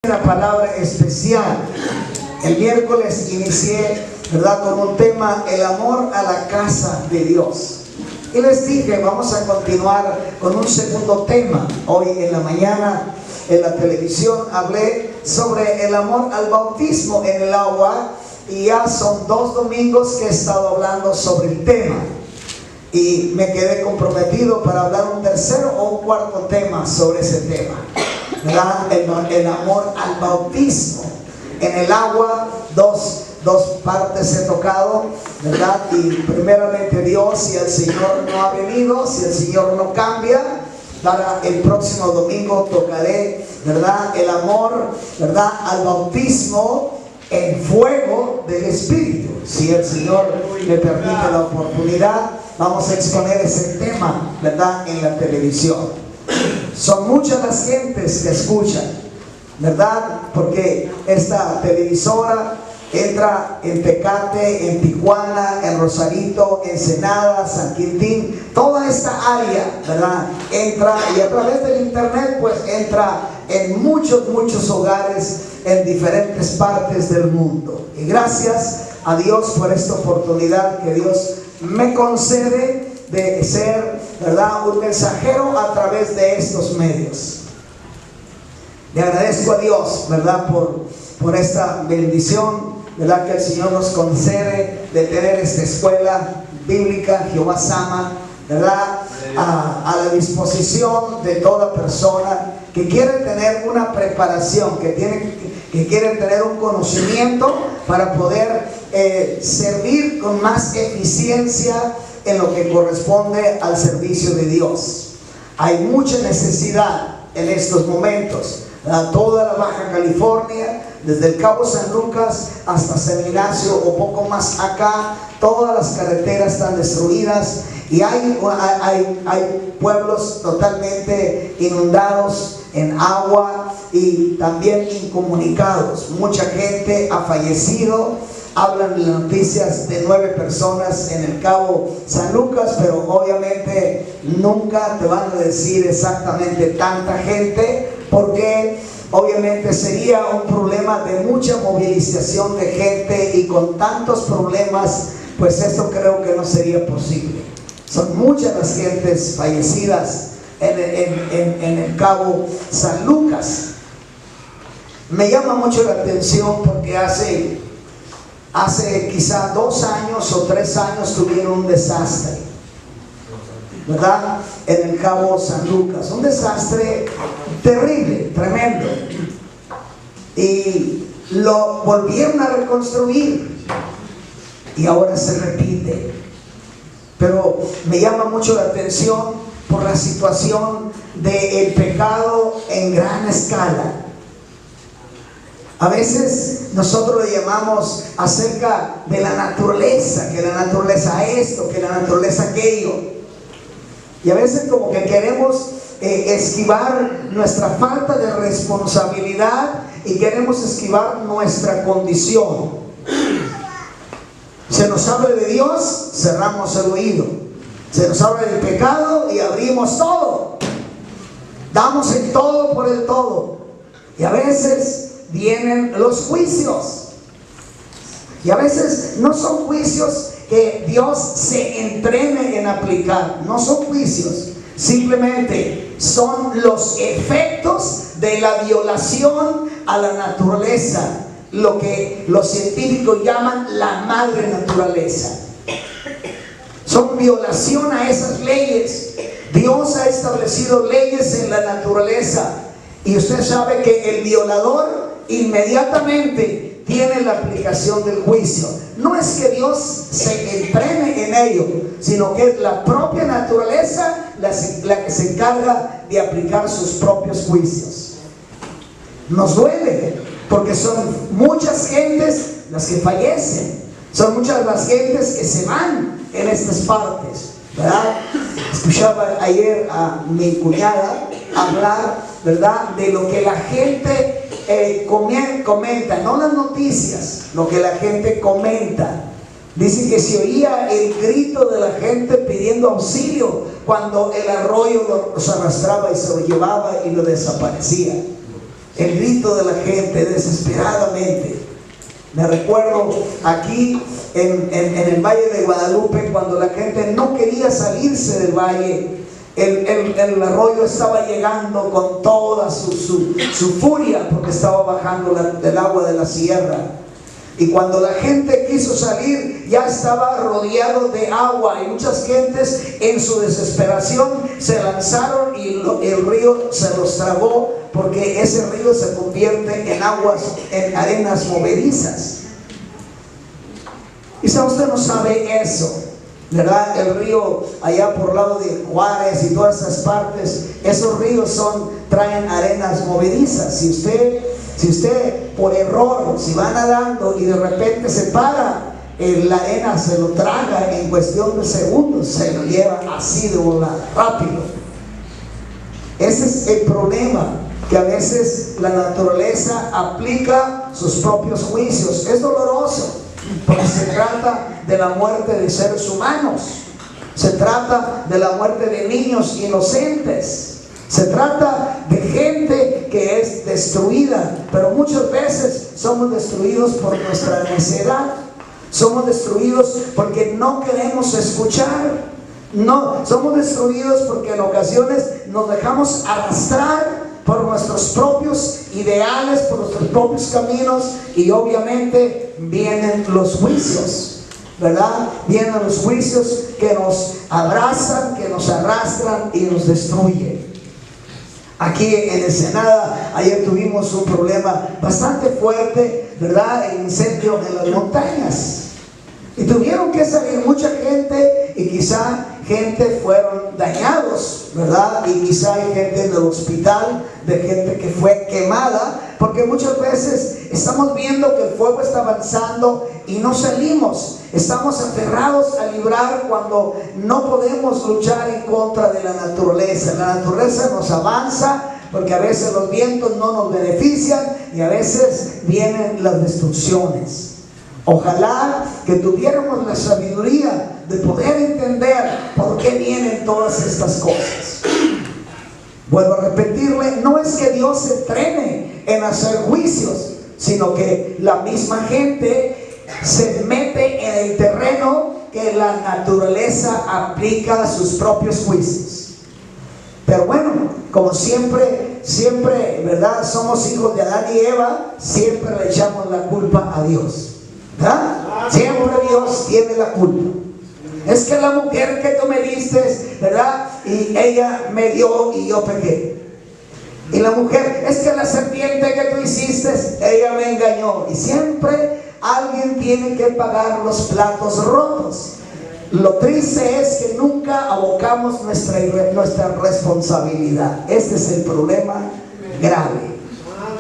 Una palabra especial. El miércoles inicié, ¿verdad?, con un tema: el amor a la casa de Dios. Y les dije, vamos a continuar con un segundo tema. Hoy en la mañana en la televisión hablé sobre el amor al bautismo en el agua, y ya son 2 domingos que he estado hablando sobre el tema, y me quedé comprometido para hablar un tercero o un cuarto tema sobre ese tema, ¿verdad? El amor al bautismo en el agua. Dos partes he tocado, ¿verdad? Y primeramente Dios, si el Señor no ha venido, si el Señor no cambia, para el próximo domingo tocaré, ¿verdad?, el amor, ¿verdad?, al bautismo en fuego del Espíritu. Si el Señor me permite la oportunidad, vamos a exponer ese tema, ¿verdad?, en la televisión. Son muchas las gentes que escuchan, ¿verdad? Porque esta televisora entra en Tecate, en Tijuana, en Rosarito, Ensenada, San Quintín, toda esta área, ¿verdad? Entra, y a través del internet pues entra en muchos hogares en diferentes partes del mundo. Y gracias a Dios por esta oportunidad que Dios me concede de ser, ¿verdad?, un mensajero a través de estos medios. Le agradezco a Dios, ¿verdad?, por esta bendición, ¿verdad?, que el Señor nos concede de tener esta escuela bíblica, Jehová Sama, ¿verdad?, a la disposición de toda persona que quiere tener una preparación, que quiere tener un conocimiento para poder servir con más eficiencia en lo que corresponde al servicio de Dios. Hay mucha necesidad en estos momentos. Toda la Baja California, desde el Cabo San Lucas hasta San Ignacio o poco más acá, todas las carreteras están destruidas, y hay pueblos totalmente inundados en agua y también incomunicados. Mucha gente ha fallecido. Hablan de noticias de 9 personas en el Cabo San Lucas, pero obviamente nunca te van a decir exactamente tanta gente, porque obviamente sería un problema de mucha movilización de gente, y con tantos problemas pues esto creo que no sería posible. Son muchas las gentes fallecidas en el Cabo San Lucas. Me llama mucho la atención porque hace quizá 2 años o 3 años tuvieron un desastre, ¿verdad?, en el Cabo San Lucas. Un desastre terrible, tremendo, y lo volvieron a reconstruir y ahora se repite. Pero me llama mucho la atención por la situación del pecado en gran escala. A veces nosotros le llamamos acerca de la naturaleza, que la naturaleza esto, que la naturaleza aquello, y a veces como que queremos esquivar nuestra falta de responsabilidad y queremos esquivar nuestra condición. Se nos habla de Dios, cerramos el oído. Se nos habla del pecado y abrimos todo. Damos el todo por el todo. Y a veces vienen los juicios. Y a veces no son juicios que Dios se entrene en aplicar. No son juicios. Simplemente son los efectos de la violación a la naturaleza, lo que los científicos llaman la madre naturaleza. Son violación a esas leyes. Dios ha establecido leyes en la naturaleza, y usted sabe que el violador inmediatamente tiene la aplicación del juicio. No es que Dios se entrene en ello, sino que es la propia naturaleza la que se encarga de aplicar sus propios juicios. Nos duele, porque son muchas gentes las que fallecen, son muchas las gentes que se van en estas partes, ¿verdad? Escuchaba ayer a mi cuñada hablar, ¿verdad?, de lo que la gente comenta, no las noticias, lo que la gente comenta. Dice que se oía el grito de la gente pidiendo auxilio cuando el arroyo los arrastraba y se lo llevaba y lo desaparecía. el grito de la gente desesperadamente. Me recuerdo aquí en el Valle de Guadalupe, cuando la gente no quería salirse del valle. El arroyo estaba llegando con toda su furia, porque estaba bajando el agua de la sierra. Y cuando la gente quiso salir, ya estaba rodeado de agua, y muchas gentes en su desesperación se lanzaron y el río se los tragó, porque ese río se convierte en arenas movedizas. Quizá usted no sabe eso, ¿verdad? El río allá por el lado de Juárez y todas esas partes, esos ríos traen arenas movedizas. Si usted por error, si va nadando y de repente se para, la arena se lo traga en cuestión de segundos, se lo lleva así de volada, rápido. Ese es el problema, que a veces la naturaleza aplica sus propios juicios. Es doloroso, porque se trata de la muerte de seres humanos, se trata de la muerte de niños inocentes, se trata de gente que es destruida. Pero muchas veces somos destruidos por nuestra necedad, somos destruidos porque no queremos escuchar, no, somos destruidos porque en ocasiones nos dejamos arrastrar por nuestros propios ideales, por nuestros propios caminos, y obviamente vienen los juicios, ¿verdad? Vienen los juicios que nos abrazan, que nos arrastran y nos destruyen. Aquí en Ensenada, ayer tuvimos un problema bastante fuerte, ¿verdad? El incendio en las montañas. Y tuvieron que salir mucha gente, y quizá gente fueron dañados, ¿verdad? Y quizá hay gente en el hospital, de gente que fue quemada, porque muchas veces estamos viendo que el fuego está avanzando y no salimos. Estamos aferrados a librar cuando no podemos luchar en contra de la naturaleza. La naturaleza nos avanza, porque a veces los vientos no nos benefician y a veces vienen las destrucciones. Ojalá que tuviéramos la sabiduría de poder entender por qué vienen todas estas cosas. Vuelvo a repetirle, no es que Dios se entrene en hacer juicios, sino que la misma gente se mete en el terreno que la naturaleza aplica a sus propios juicios. Pero bueno, como siempre, ¿verdad? Somos hijos de Adán y Eva, siempre le echamos la culpa a Dios, ¿verdad? Siempre Dios tiene la culpa. Es que la mujer que tú me diste, ¿verdad? Y ella me dio y yo pequé. Y la mujer, es que la serpiente que tú hiciste, ella me engañó. Y siempre alguien tiene que pagar los platos rotos. Lo triste es que nunca abocamos nuestra responsabilidad. Este es el problema grave.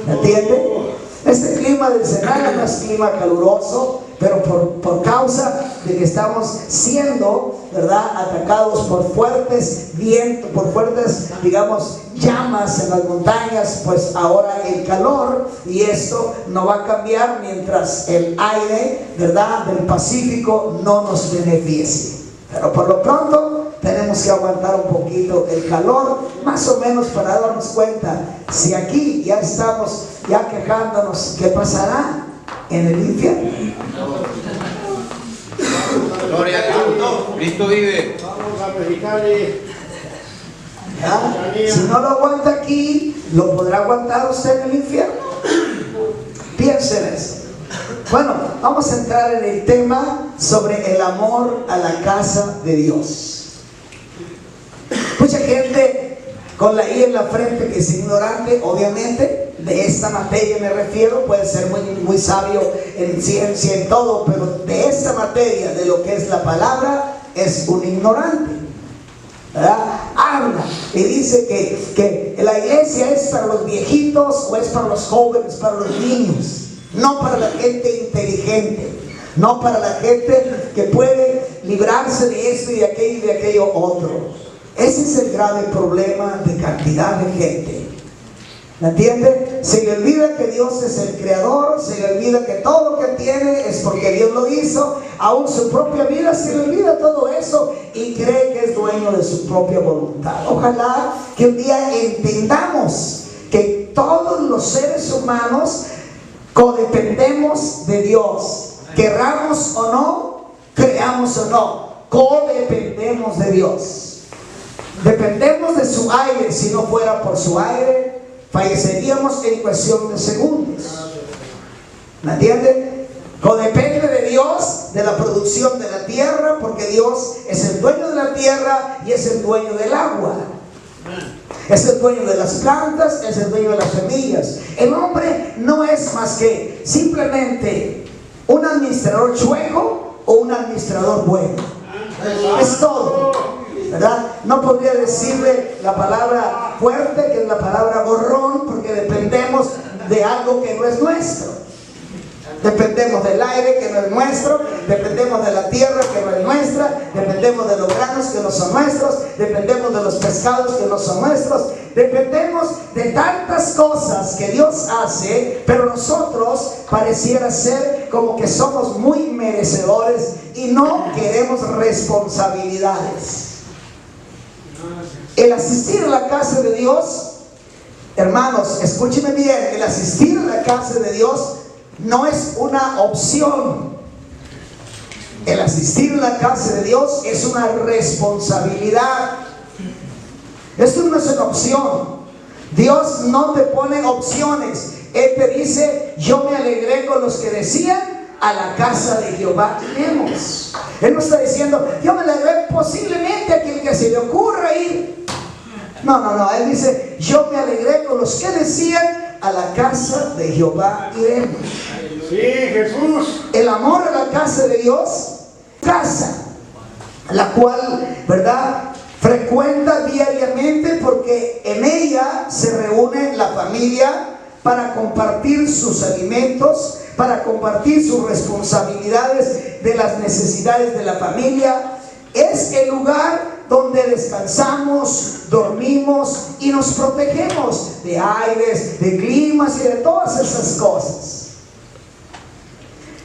¿Me entiende? Este clima de Ensenada no es clima caluroso, pero por causa de que estamos siendo, ¿verdad?, atacados por fuertes vientos, por fuertes, digamos, llamas en las montañas, pues ahora el calor, y esto no va a cambiar mientras el aire, ¿verdad?, del Pacífico no nos beneficie. Pero por lo pronto tenemos que aguantar un poquito el calor, más o menos, para darnos cuenta si aquí ya estamos quejándonos, ¿qué pasará en el infierno? Gloria a Cristo, Cristo vive. ¿Ya? Si no lo aguanta aquí, ¿lo podrá aguantar usted en el infierno? Piensen en eso. Bueno, vamos a entrar en el tema sobre el amor a la casa de Dios. Mucha gente con la I en la frente que es ignorante, obviamente, de esta materia me refiero, puede ser muy sabio en ciencia, en todo, pero de esta materia, de lo que es la palabra, es un ignorante, ¿verdad? Habla y dice que la iglesia es para los viejitos, o es para los jóvenes, para los niños, no para la gente inteligente, no para la gente que puede librarse de esto y de aquello otro. Ese es el grave problema de cantidad de gente. ¿Me entiende? Se le olvida que Dios es el creador, se le olvida que todo lo que tiene es porque Dios lo hizo, aún su propia vida se le olvida todo eso y cree que es dueño de su propia voluntad. Ojalá que un día entendamos que todos los seres humanos codependemos de Dios. Querramos o no, creamos o no, codependemos de Dios. Dependemos de su aire. Si no fuera por su aire, falleceríamos en cuestión de segundos. ¿Me entienden? Codepende de Dios, de la producción de la tierra, porque Dios es el dueño de la tierra y es el dueño del agua. Es el dueño de las plantas, es el dueño de las semillas. El hombre no es más que simplemente un administrador chueco o un administrador bueno. Es todo, ¿verdad? No podría decirle la palabra fuerte, que es la palabra gorrón, porque dependemos de algo que no es nuestro. Dependemos del aire que no es nuestro, dependemos de la tierra que no es nuestra, dependemos de los granos que no son nuestros, dependemos de los pescados que no son nuestros, dependemos de tantas cosas que Dios hace, pero nosotros pareciera ser como que somos muy merecedores y no queremos responsabilidades. El asistir a la casa de Dios, hermanos, escúchenme bien, el asistir a la casa de Dios no es una opción. El asistir a la casa de Dios es una responsabilidad. Esto no es una opción. Dios no te pone opciones. Él te dice: yo me alegré con los que decían, a la casa de Jehová iremos. Él no está diciendo: yo me alegré posiblemente a aquel que se le ocurra ir. No, Él dice: yo me alegré con los que decían, a la casa de Jehová iremos. Sí, Jesús. El amor a la casa de Dios, casa, la cual, ¿verdad?, frecuenta diariamente, porque en ella se reúne la familia para compartir sus alimentos, para compartir sus responsabilidades de las necesidades de la familia. Es el lugar donde descansamos, dormimos y nos protegemos de aires, de climas y de todas esas cosas.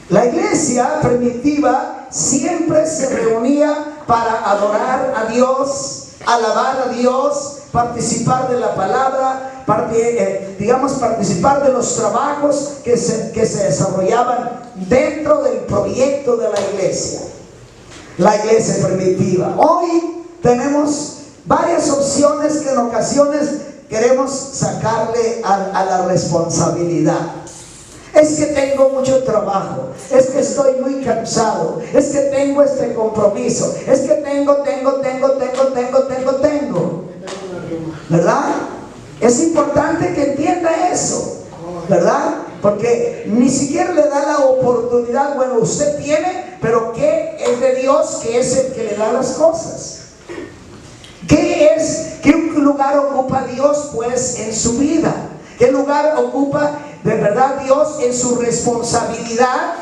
La iglesia primitiva siempre se reunía para adorar a Dios, alabar a Dios, participar de la palabra, participar de los trabajos que se desarrollaban dentro del proyecto de la iglesia. La iglesia primitiva. Hoy tenemos varias opciones que en ocasiones queremos sacarle a la responsabilidad. Es que tengo mucho trabajo, es que estoy muy cansado, es que tengo este compromiso, es que tengo, ¿verdad? Es importante que entienda eso, ¿verdad? Porque ni siquiera le da la oportunidad. Bueno, usted tiene, pero ¿qué es de Dios, que es el que le da las cosas? ¿Qué lugar ocupa Dios, pues, en su vida? ¿Qué lugar ocupa de verdad Dios en su responsabilidad,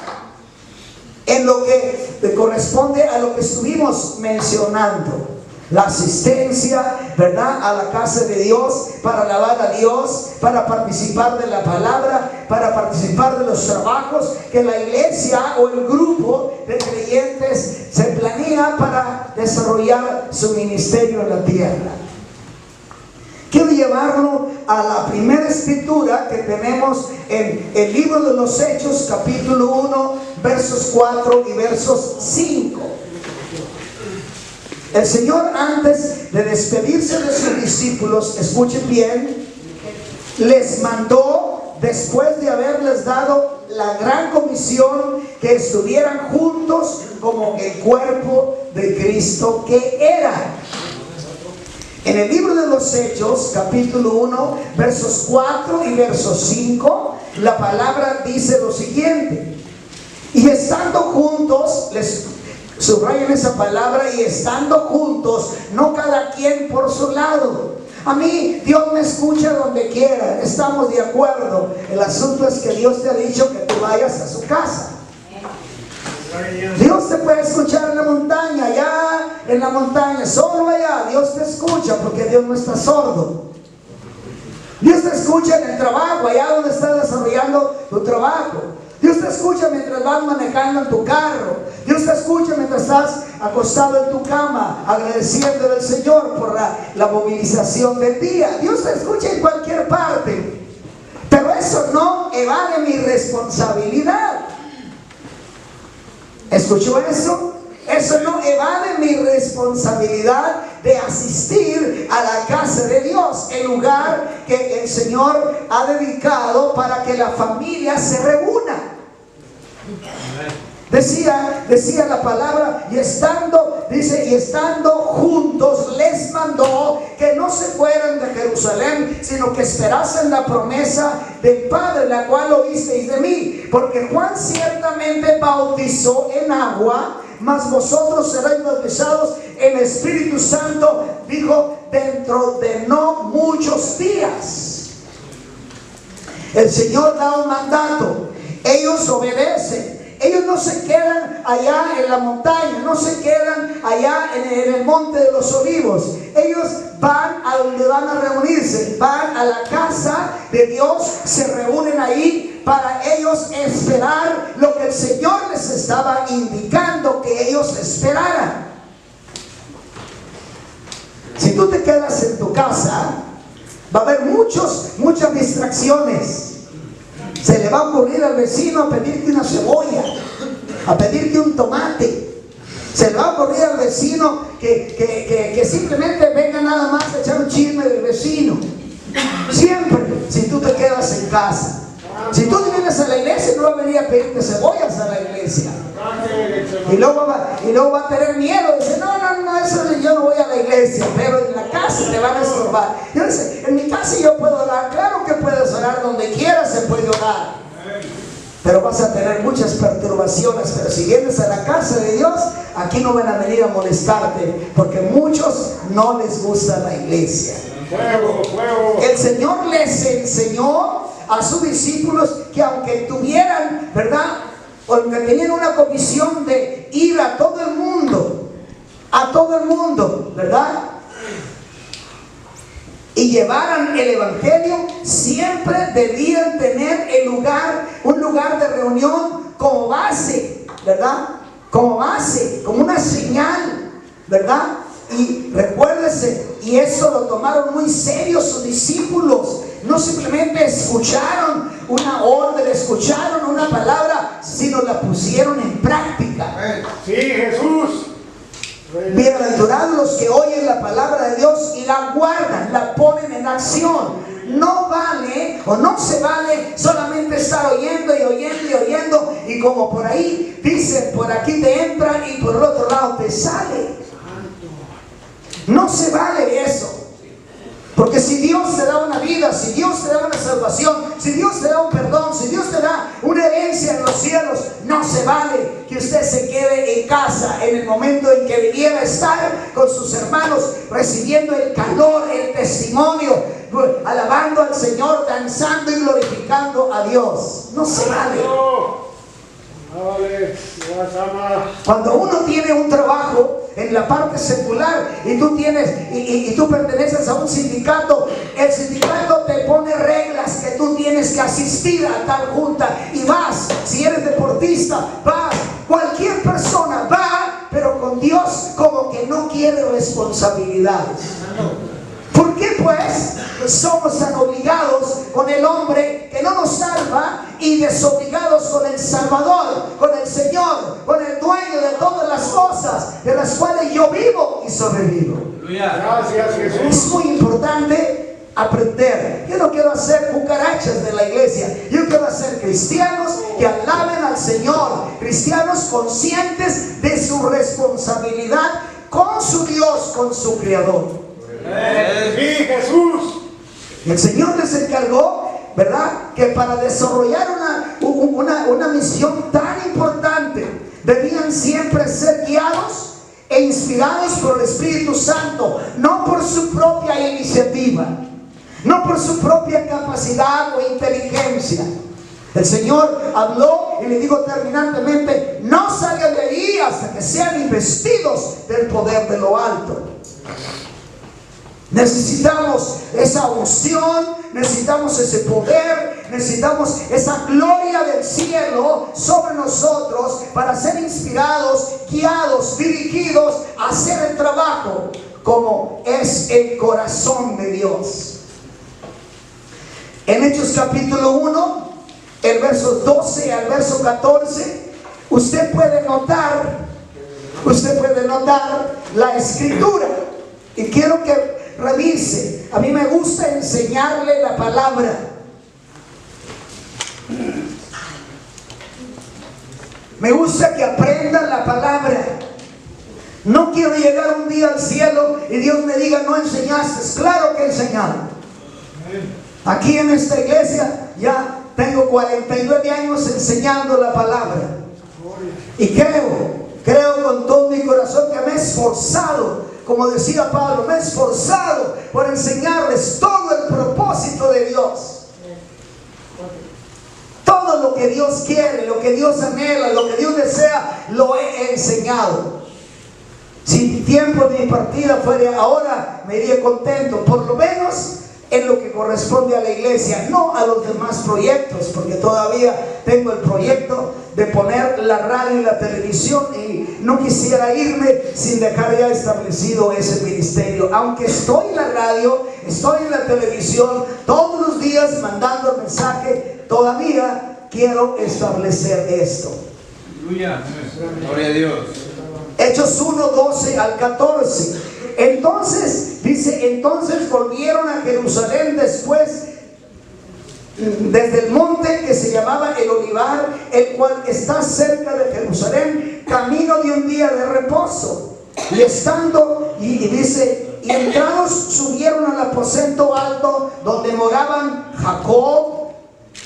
en lo que corresponde a lo que estuvimos mencionando? La asistencia, ¿verdad?, a la casa de Dios, para alabar a Dios, para participar de la palabra, para participar de los trabajos que la iglesia o el grupo de creyentes se planea para desarrollar su ministerio en la tierra. Quiero llevarlo a la primera escritura que tenemos en el libro de los Hechos, capítulo 1, versos 4 y versos 5. El Señor, antes de despedirse de sus discípulos, escuchen bien, les mandó, después de haberles dado la gran comisión, que estuvieran juntos como el cuerpo de Cristo que era. En el libro de los Hechos, capítulo 1, versos 4 y versos 5, la palabra dice lo siguiente: y estando juntos, les subrayen esa palabra, y estando juntos, no cada quien por su lado. A mí Dios me escucha donde quiera, estamos de acuerdo. El asunto es que Dios te ha dicho que tú vayas a su casa. Dios te puede escuchar en la montaña, allá en la montaña, solo allá. Dios te escucha, porque Dios no está sordo. Dios te escucha en el trabajo, allá donde estás desarrollando tu trabajo. Dios te escucha mientras vas manejando en tu carro. Dios te escucha mientras estás acostado en tu cama, agradeciendo al Señor por la movilización del día. Dios te escucha en cualquier parte. evade mi responsabilidad. ¿Escuchó eso? Eso no evade mi responsabilidad de asistir a la casa de Dios, el lugar que el Señor ha dedicado para que la familia se reúna. Decía la palabra, y estando juntos les mandó que no se fueran de Jerusalén, sino que esperasen la promesa del Padre, la cual oísteis de mí. Porque Juan ciertamente bautizó en agua, mas vosotros seréis bautizados en Espíritu Santo, dijo, dentro de no muchos días. El Señor da un mandato, ellos obedecen. Ellos no se quedan allá en la montaña, no se quedan allá en el monte de los olivos. Ellos van a donde van a reunirse, van a la casa de Dios, se reúnen ahí para ellos esperar lo que el Señor les estaba indicando que ellos esperaran. Si tú te quedas en tu casa, va a haber muchas distracciones. Se le va a ocurrir al vecino a pedirte una cebolla, a pedirte un tomate. Se le va a ocurrir al vecino que simplemente venga nada más a echar un chisme del vecino. Siempre, si tú te quedas en casa. Si tú vienes a la iglesia, no va a venir a pedirte cebollas a la iglesia. Y luego va a tener miedo. Dice, no, eso yo no voy a la iglesia, pero en la casa te van a estorbar. Yo dice, en mi casa yo puedo orar. Claro que puedes orar, donde quieras se puede orar. Pero vas a tener muchas perturbaciones. Pero si vienes a la casa de Dios, aquí no van a venir a molestarte, porque muchos no les gusta la iglesia. El Señor les enseñó a sus discípulos que aunque tuvieran, ¿verdad?, porque tenían una comisión de ir a todo el mundo, ¿verdad?, y llevaran el evangelio, siempre debían tener un lugar de reunión como base, ¿verdad?, como una señal, ¿verdad? Y recuérdese, y eso lo tomaron muy serio sus discípulos. No simplemente escucharon una orden, escucharon una palabra, sino la pusieron en práctica. Sí, Jesús. Bienaventurados los que oyen la palabra de Dios y la guardan, la ponen en acción. No vale o no se vale solamente estar oyendo y como por ahí dicen, por aquí te entran y por el otro lado te sale. No se vale eso. Porque si Dios te da una vida, si Dios te da una salvación, si Dios te da un perdón, si Dios te da una herencia en los cielos, no se vale que usted se quede en casa en el momento en que debiera estar con sus hermanos, recibiendo el calor, el testimonio, alabando al Señor, danzando y glorificando a Dios. No se vale. Cuando uno tiene un trabajo en la parte secular y tú perteneces a un sindicato, el sindicato te pone reglas que tú tienes que asistir a tal junta y vas. Si eres deportista, vas. Cualquier persona va, pero con Dios como que no quiere responsabilidades. ¿Por qué pues somos tan obligados con el hombre que no nos salva y desobligados con el Salvador, con el Señor, con el dueño de todas las cosas de las cuales yo vivo y sobrevivo? Gracias, Jesús. Es muy importante aprender. Yo no quiero hacer cucarachas de la iglesia. Yo quiero hacer cristianos que alaben al Señor, cristianos conscientes de su responsabilidad con su Dios, con su Creador. Sí, Jesús. El Señor les encargó, ¿verdad?, que para desarrollar una misión tan importante debían siempre ser guiados e inspirados por el Espíritu Santo, no por su propia iniciativa, no por su propia capacidad o inteligencia. El Señor habló y le dijo terminantemente: no salgan de ahí hasta que sean investidos del poder de lo alto. Necesitamos esa unción, necesitamos ese poder, necesitamos esa gloria del cielo sobre nosotros para ser inspirados, guiados, dirigidos a hacer el trabajo como es el corazón de Dios. En Hechos capítulo 1 el verso 12 al verso 14, usted puede notar la escritura. Y quiero que revise. A mí me gusta enseñarle la palabra. Me gusta que aprendan la palabra. No quiero llegar un día al cielo y Dios me diga, no enseñaste. Claro que he enseñado. Aquí en esta iglesia ya tengo 49 años enseñando la palabra. Y creo con todo mi corazón que me he esforzado, como decía Pablo, me he esforzado por enseñarles todo el propósito de Dios. Todo lo que Dios quiere, lo que Dios anhela, lo que Dios desea, lo he enseñado. Si mi tiempo de mi partida fuera ahora, me iría contento, por lo menos en lo que corresponde a la iglesia, no a los demás proyectos, porque todavía tengo el proyecto de poner la radio y la televisión y no quisiera irme sin dejar ya establecido ese ministerio. Aunque estoy en la radio, estoy en la televisión, todos los días mandando el mensaje, todavía quiero establecer esto. Aleluya. Gloria a Dios. Hechos 1, 12 al 14. Entonces, dice, entonces volvieron a Jerusalén después, desde el monte que se llamaba el Olivar, el cual está cerca de Jerusalén, camino de un día de reposo. Y estando, y dice, y entrados subieron al aposento alto donde moraban Jacob,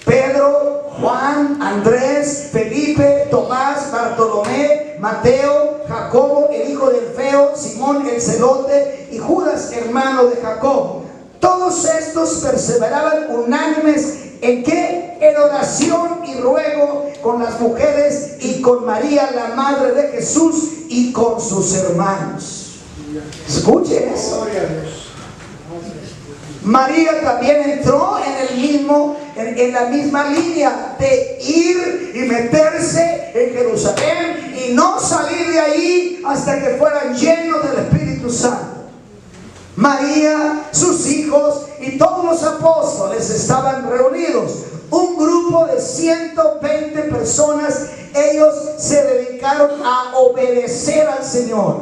Pedro, Juan, Andrés, Felipe, Tomás, Bartolomé, Mateo, Jacobo, el hijo de Alfeo, Simón el celote y Judas, hermano de Jacob. Todos estos perseveraban unánimes ¿en qué? En oración y ruego con las mujeres y con María, la madre de Jesús, y con sus hermanos. Escuchen eso. María también entró en la misma línea de ir y meterse en Jerusalén y no salir de ahí hasta que fueran llenos del Espíritu Santo. María, sus hijos y todos los apóstoles estaban reunidos. Un grupo de 120 personas. Ellos se dedicaron a obedecer al Señor.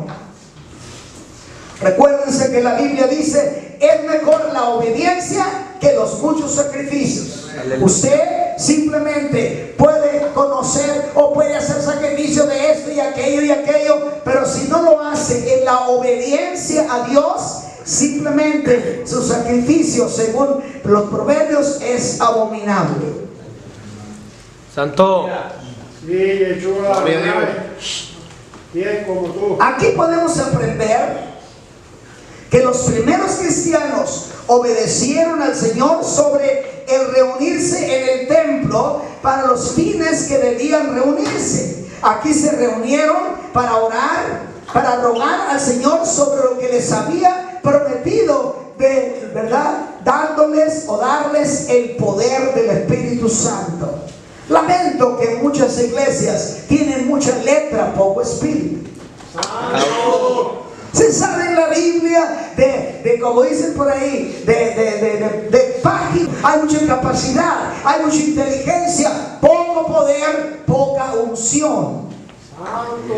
Recuérdense que la Biblia dice, es mejor la obediencia que los muchos sacrificios. Usted simplemente puede conocer o puede hacer sacrificio de esto y aquello, pero si no lo hace en la obediencia a Dios, simplemente su sacrificio, según los proverbios, es abominable. Santo. Sí, Yeshua. Bien como tú. Aquí podemos aprender que los primeros cristianos obedecieron al Señor sobre el reunirse en el templo para los fines que debían reunirse. Aquí se reunieron para orar, para rogar al Señor sobre lo que les había prometido, de verdad, dándoles o darles el poder del Espíritu Santo. Lamento que muchas iglesias tienen mucha letra, poco espíritu. Se sabe en la Biblia de como dicen por ahí, de página. Hay mucha capacidad, hay mucha inteligencia, poco poder, poca unción.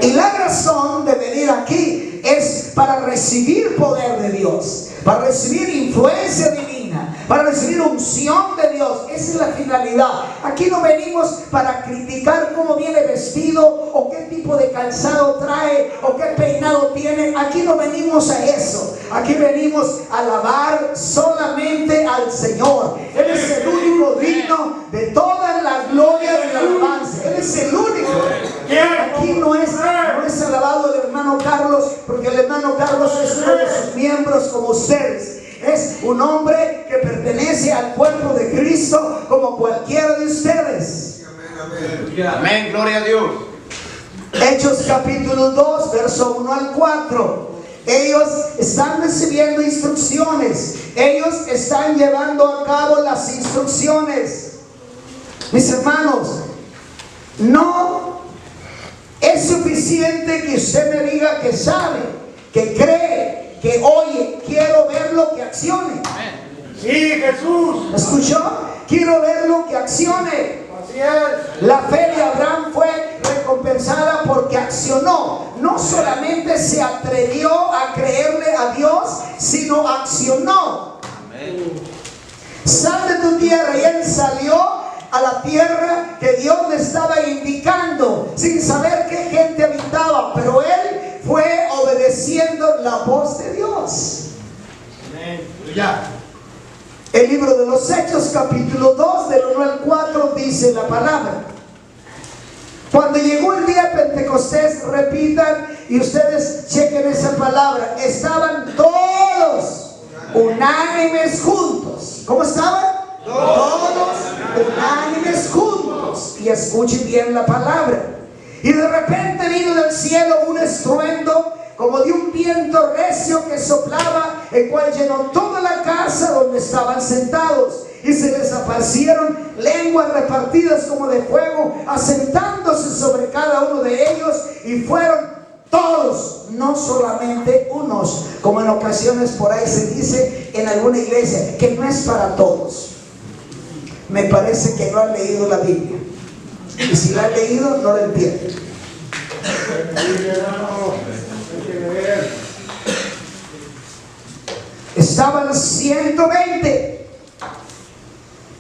Y la razón de venir aquí es para recibir poder de Dios, para recibir influencia divina, para recibir unción de Dios. Esa es la finalidad. Aquí no venimos para criticar cómo viene vestido o qué tipo de calzado trae o qué peinado tiene. Aquí no venimos a eso. Aquí venimos a alabar solamente al Señor. Él es el único digno de toda la gloria y la alabanza. Él es el único. Aquí no es alabado el hermano Carlos, porque el hermano Carlos es uno de sus miembros como ustedes. Es un hombre que pertenece al cuerpo de Cristo como cualquiera de ustedes. Amén, gloria a Dios. Hechos capítulo 2, verso 1 al 4. Ellos están recibiendo instrucciones. Ellos están llevando a cabo las instrucciones. Mis hermanos, no es suficiente que usted me diga que sabe, que cree, que oye. Quiero verlo que accione. Sí, Jesús. ¿Escuchó? Quiero verlo que accione. Así es. La fe de Abraham fue recompensada porque accionó. No solamente se atrevió a creerle a Dios, sino accionó. Sal de tu tierra, y él salió a la tierra que Dios le estaba indicando, sin saber qué gente habitaba, pero él fue obedeciendo la voz de Dios. El libro de los Hechos, capítulo 2, del 1 al 4, dice la palabra: cuando llegó el día de Pentecostés, repitan y ustedes chequen esa palabra, estaban todos unánimes juntos. ¿Cómo estaban? Todos unánimes juntos. Y escuchen bien la palabra. Y de repente vino del cielo un estruendo como de un viento recio que soplaba, el cual llenó toda la casa donde estaban sentados. Y se les aparecieron lenguas repartidas como de fuego, asentándose sobre cada uno de ellos, y fueron todos, no solamente unos, como en ocasiones por ahí se dice en alguna iglesia, que no es para todos. Me parece que no han leído la Biblia, y si la han leído no la entienden. Estaban 120.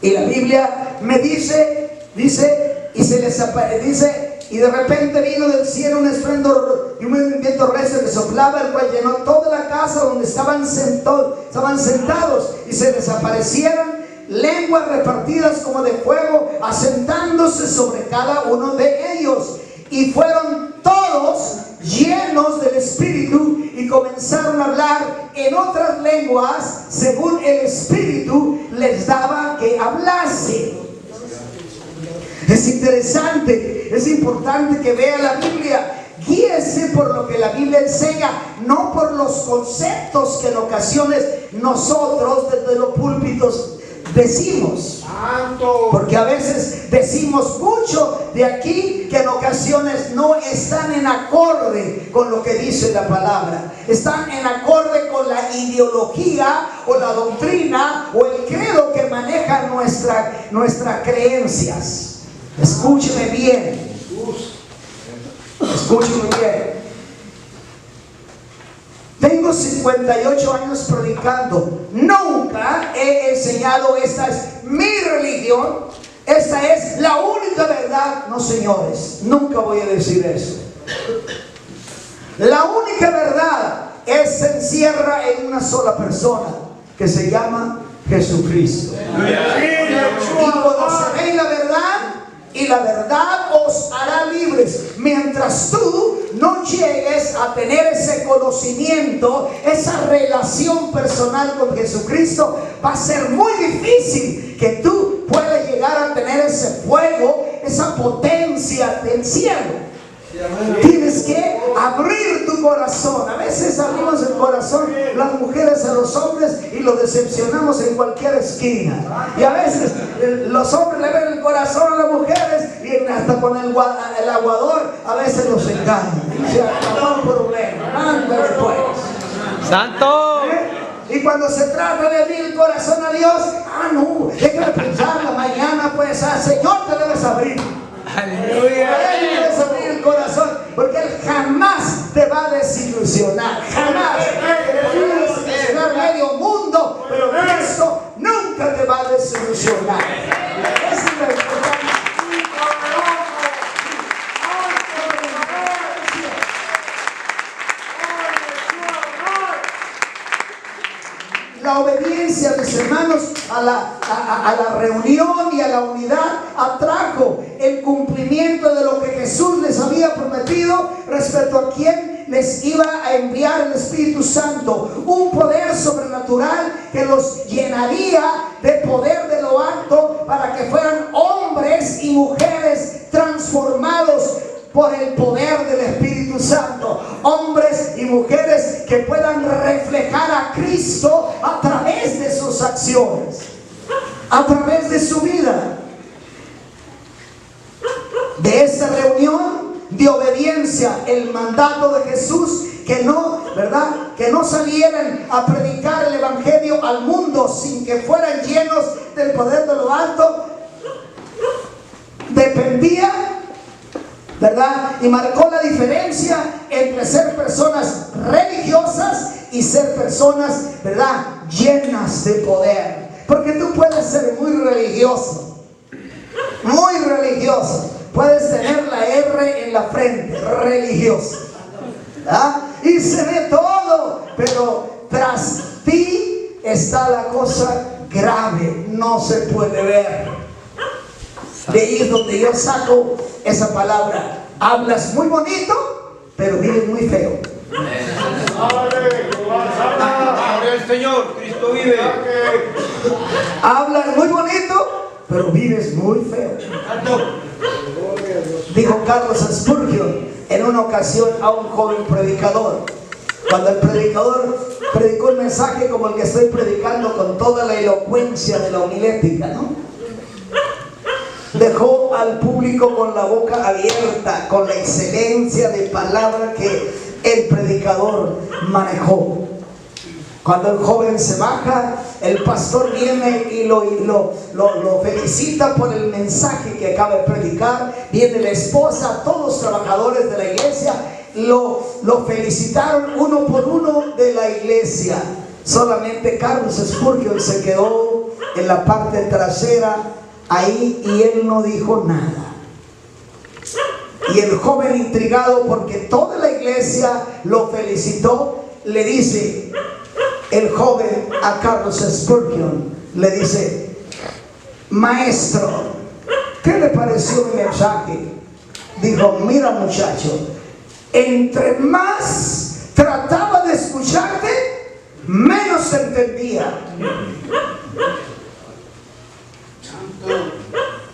Y la Biblia me dice, y se les aparece, y de repente vino del cielo un estruendo y un viento recio que soplaba, el cual llenó toda la casa donde estaban sentados, y se les aparecieron lenguas repartidas como de fuego, asentándose sobre cada uno de ellos. Y fueron todos llenos del Espíritu y comenzaron a hablar en otras lenguas según el Espíritu les daba que hablase. Es interesante, es importante que vea la Biblia. Guíese por lo que la Biblia enseña, no por los conceptos que en ocasiones nosotros desde los púlpitos decimos. Porque a veces decimos mucho de aquí que en ocasiones no están en acorde con lo que dice la palabra. Están en acorde con la ideología o la doctrina o el credo que manejan nuestras creencias. Escúcheme bien. Escúcheme bien. Tengo 58 años predicando. Nunca he enseñado esta es mi religión, esta es la única verdad. No, señores, nunca voy a decir eso. La única verdad se encierra en una sola persona, que se llama Jesucristo. Y conoceréis la verdad, y la verdad os hará libres. Mientras tú no llegues a tener ese conocimiento, esa relación personal con Jesucristo, va a ser muy difícil que tú puedas llegar a tener ese fuego, esa potencia del cielo. Tienes que abrir tu corazón. A veces abrimos el corazón las mujeres a los hombres y los decepcionamos en cualquier esquina. Y a veces los hombres le ven el corazón a las mujeres y hasta con el aguador a veces los engañan. Se acabó el problema. Ándale pues. ¡Santo! Y cuando se trata de abrir el corazón a Dios, no, déjame pensar, mañana pues al Señor te debes abrir. Aleluya. A Él debes abrir el corazón, porque Él jamás te va a desilusionar. Jamás. Te puede desilusionar medio mundo, pero Cristo nunca te va a desilusionar. Esa es la importancia. La obediencia, mis hermanos, a la reunión y a la unidad atrajo el cumplimiento de lo que Jesús les había prometido respecto a quien les iba a enviar el Espíritu Santo, un poder sobrenatural que los llenaría de poder de lo alto para que fueran hombres y mujeres transformados por el poder del Espíritu Santo, hombres y mujeres que puedan reflejar a Cristo a través de sus acciones, a través de su vida. De esa reunión de obediencia, el mandato de Jesús, que no, ¿verdad? Que no salieran a predicar el Evangelio al mundo sin que fueran llenos del poder de lo alto. arrepentía, ¿verdad? Y marcó la diferencia entre ser personas religiosas y ser personas, ¿verdad?, llenas de poder. Porque tú puedes ser muy religioso, puedes tener la R en la frente, religioso, ¿verdad? Y se ve todo, pero tras ti está la cosa grave, no se puede ver. De ahí es donde yo saco esa palabra. Hablas muy bonito, pero vives muy feo. Gloria al Señor, Cristo vive. Hablas muy bonito, pero vives muy feo. Dijo Carlos Spurgeon en una ocasión a un joven predicador. Cuando el predicador predicó un mensaje como el que estoy predicando, con toda la elocuencia de la homilética, ¿no?, dejó al público con la boca abierta, con la excelencia de palabra que el predicador manejó. Cuando el joven se baja, el pastor viene y lo felicita por el mensaje que acaba de predicar. Viene la esposa, todos los trabajadores de la iglesia lo felicitaron uno por uno de la iglesia. Solamente Carlos Spurgeon se quedó en la parte trasera ahí y él no dijo nada. Y el joven, intrigado porque toda la iglesia lo felicitó, le dice, el joven a Carlos Spurgeon, le dice: maestro, ¿qué le pareció mi mensaje? Dijo: mira, muchacho, entre más trataba de escucharte, menos entendía.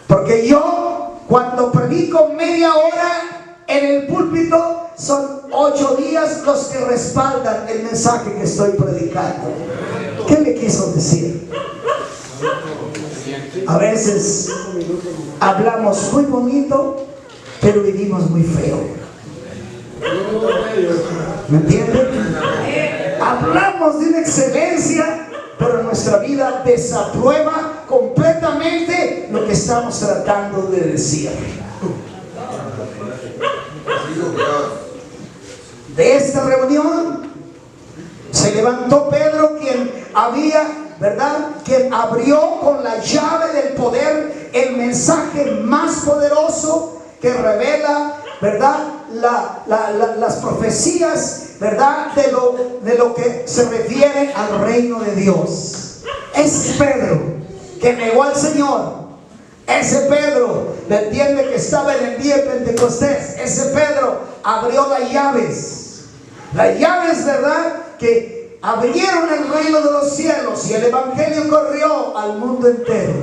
Porque yo, cuando predico media hora en el púlpito, son 8 días los que respaldan el mensaje que estoy predicando. ¿Qué le quiso decir? A veces hablamos muy bonito, pero vivimos muy feo. ¿Me entienden? Hablamos de una excelencia, pero nuestra vida desaprueba completamente lo que estamos tratando de decir. De esta reunión se levantó Pedro, quien había, ¿verdad?, quien abrió con la llave del poder el mensaje más poderoso que revela, ¿verdad?, las profecías, ¿verdad?, de lo que se refiere al reino de Dios. Es Pedro que negó al Señor. Ese Pedro, ¿me entiende?, que estaba en el día de Pentecostés. Ese Pedro abrió las llaves, ¿verdad?, que abrieron el reino de los cielos, y el evangelio corrió al mundo entero.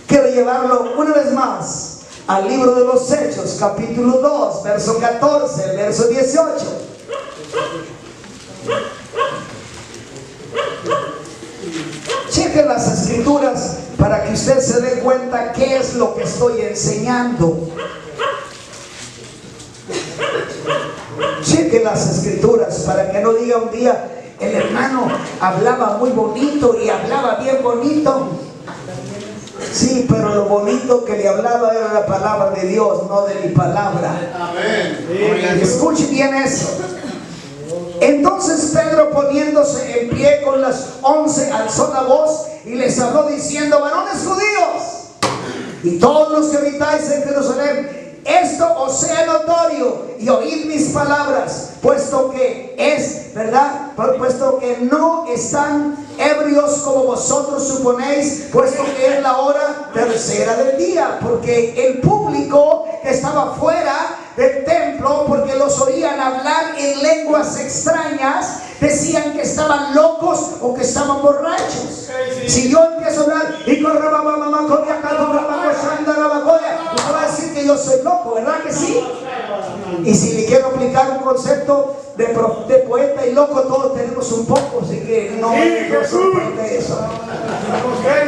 Quiero llevarlo una vez más al libro de los Hechos, capítulo 2, verso 14, verso 18. Cheque las escrituras para que usted se dé cuenta qué es lo que estoy enseñando. Cheque las escrituras para que no diga un día: el hermano hablaba muy bonito y hablaba bien bonito. Sí, pero lo bonito que le hablaba era la palabra de Dios, no de mi palabra. Amén. Escuche bien eso. Entonces Pedro, poniéndose en pie con las 11, alzó la voz y les habló diciendo: varones judíos y todos los que habitáis en Jerusalén, esto os sea notorio, y oíd mis palabras, puesto que es verdad, puesto que no están ebrios como vosotros suponéis, puesto que es la hora tercera del día. Porque el público que estaba fuera del templo, porque los oían hablar en lenguas extrañas, decían que estaban locos o que estaban borrachos. Si yo empiezo a hablar y usted va a decir que yo soy loco, ¿verdad que sí? Y si le quiero aplicar un concepto de poeta y loco, todos tenemos un poco, así que no sorprende eso.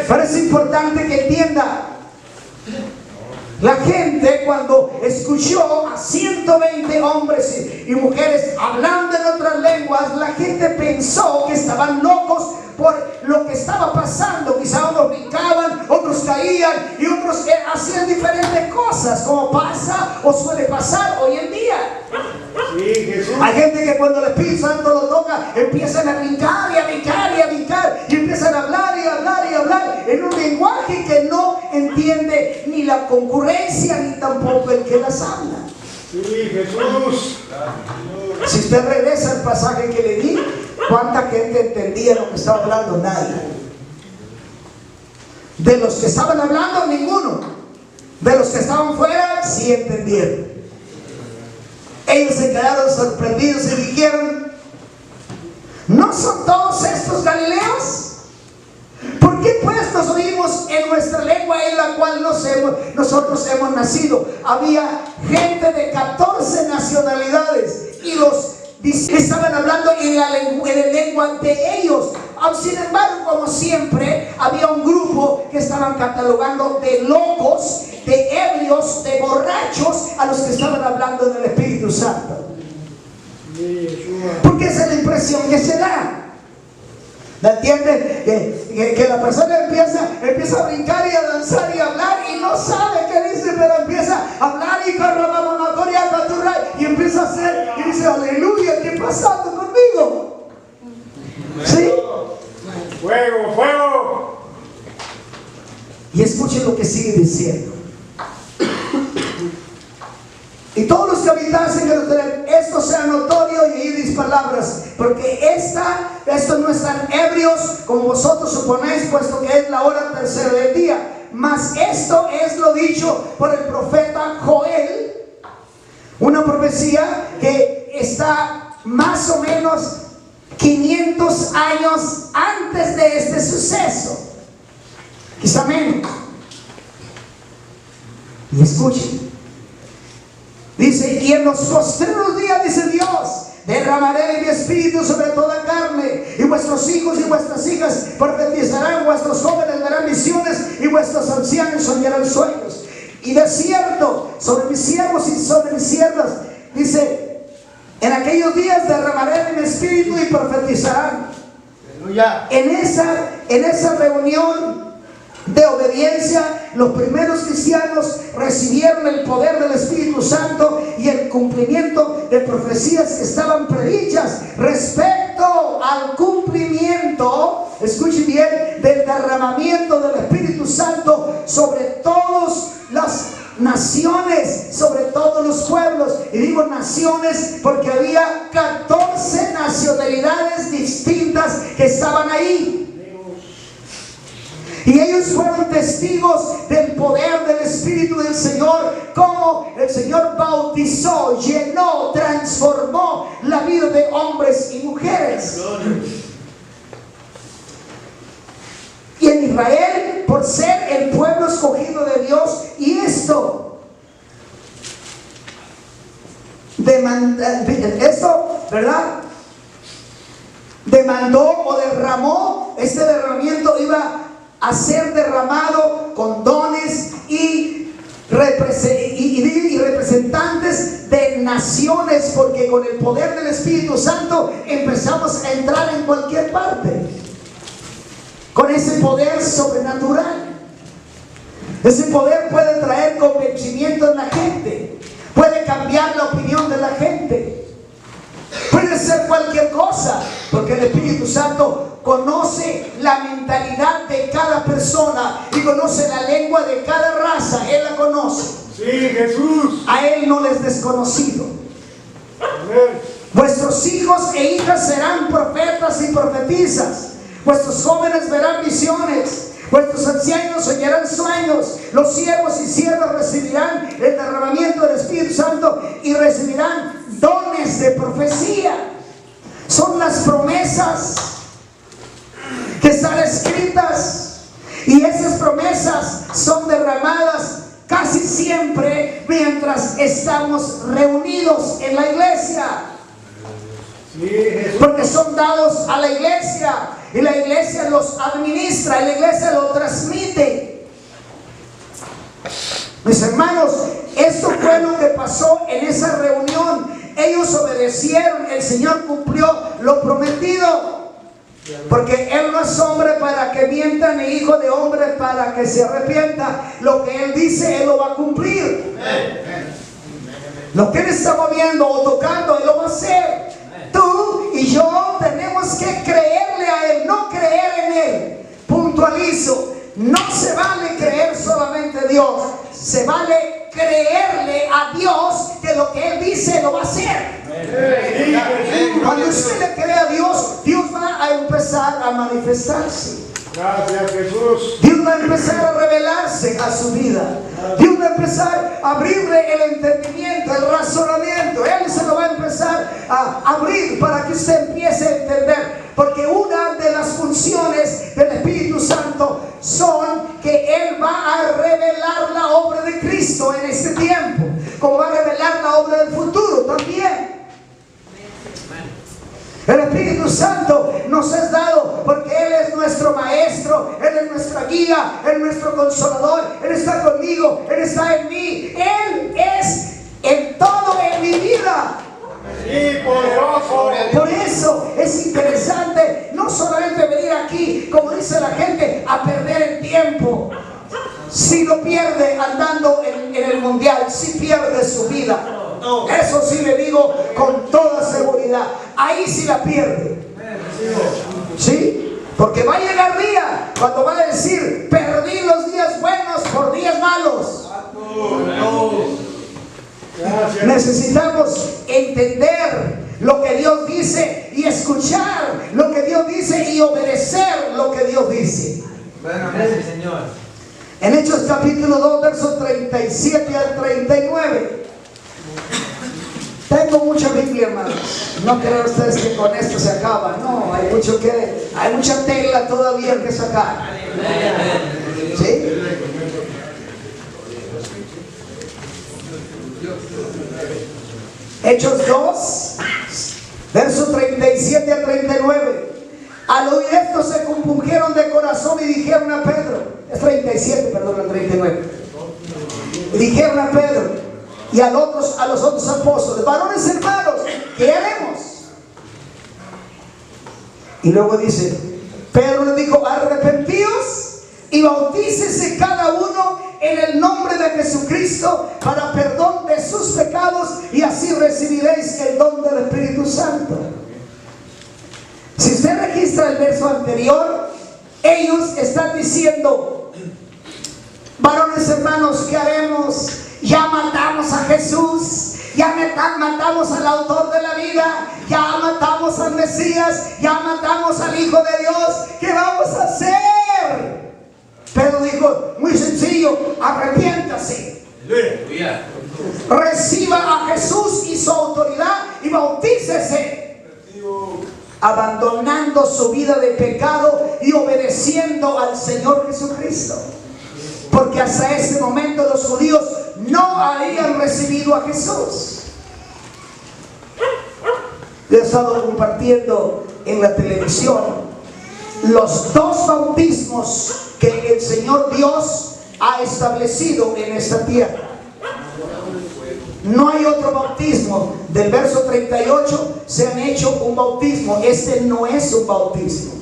Pero es importante que entienda. La gente, cuando escuchó a 120 hombres y mujeres hablando en otras lenguas, la gente pensó que estaban locos por lo que estaba pasando. Quizá unos brincaban, otros otros caían y otros hacían diferentes cosas, como pasa o suele pasar hoy en día. Sí, Jesús. Hay gente que cuando el Espíritu Santo lo toca, empiezan a brincar y a brincar y a brincar, y empiezan a hablar y a hablar y a hablar en un lenguaje que no entiende ni la concurrencia ni tampoco el que las habla. Sí, Jesús. Si usted regresa al pasaje que le di, ¿cuánta gente entendía lo que estaba hablando? Nadie. De los que estaban hablando, ninguno. De los que estaban fuera, sí entendieron. Ellos se quedaron sorprendidos y dijeron: ¿no son todos estos galileos? ¿Por qué pues nos oímos en nuestra lengua en la cual nosotros hemos nacido? Había gente de 14 nacionalidades y los estaban hablando en la lengua de ellos. Sin embargo, como siempre, había un grupo que estaban catalogando de locos, de ebrios, de borrachos a los que estaban hablando del Espíritu Santo. Porque esa es la impresión que se da. ¿Me entienden? Que la persona empieza a brincar y a danzar y a hablar y no sabe qué dice, pero empieza a hablar y empieza a hacer y dice: aleluya, ¿qué está pasando conmigo? ¿Sí? Fuego, fuego. Y escuchen lo que sigue diciendo. Y todos los que habitasen en Jerusalén, esto sea notorio y oídis palabras, porque estos no están ebrios como vosotros suponéis, puesto que es la hora tercera del día. Mas esto es lo dicho por el profeta Joel, una profecía que está más o menos 500 años antes de este suceso, quizá menos. Y escuchen. Dice: y en los postreros días, dice Dios, derramaré de mi espíritu sobre toda carne, y vuestros hijos y vuestras hijas profetizarán, vuestros jóvenes verán visiones, y vuestros ancianos soñarán sueños. Y de cierto, sobre mis siervos y sobre mis siervas, dice, en aquellos días derramaré de mi espíritu y profetizarán. Aleluya. En esa reunión de obediencia, los primeros cristianos recibieron el poder del Espíritu Santo y el cumplimiento de profecías que estaban predichas respecto al cumplimiento, escuchen bien, del derramamiento del Espíritu Santo sobre todas las naciones, sobre todos los pueblos. Y digo naciones porque había 14 nacionalidades distintas que estaban ahí. Y ellos fueron testigos del poder del Espíritu del Señor, como el Señor bautizó, llenó, transformó la vida de hombres y mujeres. Y en Israel, por ser el pueblo escogido de Dios, y esto ¿verdad? Demandó o derramó, este derramamiento iba a ser derramado con dones y representantes de naciones, porque con el poder del Espíritu Santo empezamos a entrar en cualquier parte con ese poder sobrenatural. Ese poder puede traer convencimiento en la gente, puede cambiar la opinión de la gente, puede ser cualquier cosa, porque el Espíritu Santo conoce la mentalidad de cada persona y conoce la lengua de cada raza. Él la conoce. Sí, Jesús. A Él no les es desconocido. Amén. Vuestros hijos e hijas serán profetas y profetizas. Vuestros jóvenes verán visiones. Vuestros ancianos soñarán sueños. Los siervos y siervas recibirán el derramamiento del Espíritu Santo y recibirán dones de profecía. Son las promesas que están escritas, y esas promesas son derramadas casi siempre mientras estamos reunidos en la iglesia. Sí, Jesús. Porque son dados a la iglesia y la iglesia los administra y la iglesia los transmite. Mis hermanos, esto fue lo que pasó en esa reunión. Ellos obedecieron, el Señor cumplió lo prometido. Porque Él no es hombre para que mienta, ni hijo de hombre para que se arrepienta. Lo que Él dice, Él lo va a cumplir. Lo que Él está moviendo o tocando, Él lo va a hacer. Tú y yo tenemos que creerle a Él, no creer en Él. Puntualizo, no se vale creer solamente a Dios, se vale creerle a Dios que lo que Él dice lo va a hacer. Cuando usted le cree a Dios, Dios va a empezar a manifestarse. Gracias, Jesús. Dios va a empezar a revelarse a su vida. Dios va a empezar a abrirle el entendimiento, el razonamiento. Él se lo va a empezar a abrir para que usted empiece a entender. Porque una de las funciones del Espíritu Santo son que Él va a revelar la obra de Cristo en este tiempo, como va a revelar la obra del futuro también. El Espíritu Santo nos es dado porque Él es nuestro maestro, Él es nuestra guía, Él es nuestro consolador, Él está conmigo, Él está en mí, Él es en todo en mi vida. Sí, poderoso. Por eso es interesante no solamente venir aquí, como dice la gente, a perder el tiempo. Si lo pierde andando en el mundial, si pierde su vida. Eso sí le digo con toda seguridad. Ahí sí la pierde. ¿Sí? Porque va a llegar día cuando va a decir: perdí los días buenos por días malos. Gracias. Necesitamos entender lo que Dios dice y escuchar lo que Dios dice y obedecer lo que Dios dice. Bueno, gracias, Señor. En Hechos capítulo 2, versos 37 al 39. Tengo mucha Biblia, hermanos. No crean ustedes que con esto se acaba. No, hay mucha tela todavía que sacar. ¿Sí? Hechos 2, versos 37 al 39. Al oír esto se compungieron de corazón y dijeron a Pedro, es 37, perdón, al 39. Y dijeron a Pedro y a los otros apóstoles: varones hermanos, ¿qué haremos? Y luego dice, Pedro le dijo: arrepentíos y bautícese cada uno en el nombre de Jesucristo para perdón de sus pecados, y así recibiréis el don del Espíritu Santo. Si usted registra el verso anterior, ellos están diciendo: varones hermanos, ¿qué haremos? Ya matamos a Jesús, ya matamos al autor de la vida, ya matamos al Mesías, ya matamos al Hijo de Dios. ¿Qué vamos a hacer? Pedro dijo: muy sencillo, arrepiéntase. Reciba a Jesús y su autoridad y bautícese, abandonando su vida de pecado y obedeciendo al Señor Jesucristo. Porque hasta ese momento los judíos no habían recibido a Jesús. Yo he estado compartiendo en la televisión los dos bautismos que el Señor Dios ha establecido en esta tierra. No hay otro bautismo. Del verso 38 se han hecho un bautismo. Este no es un bautismo.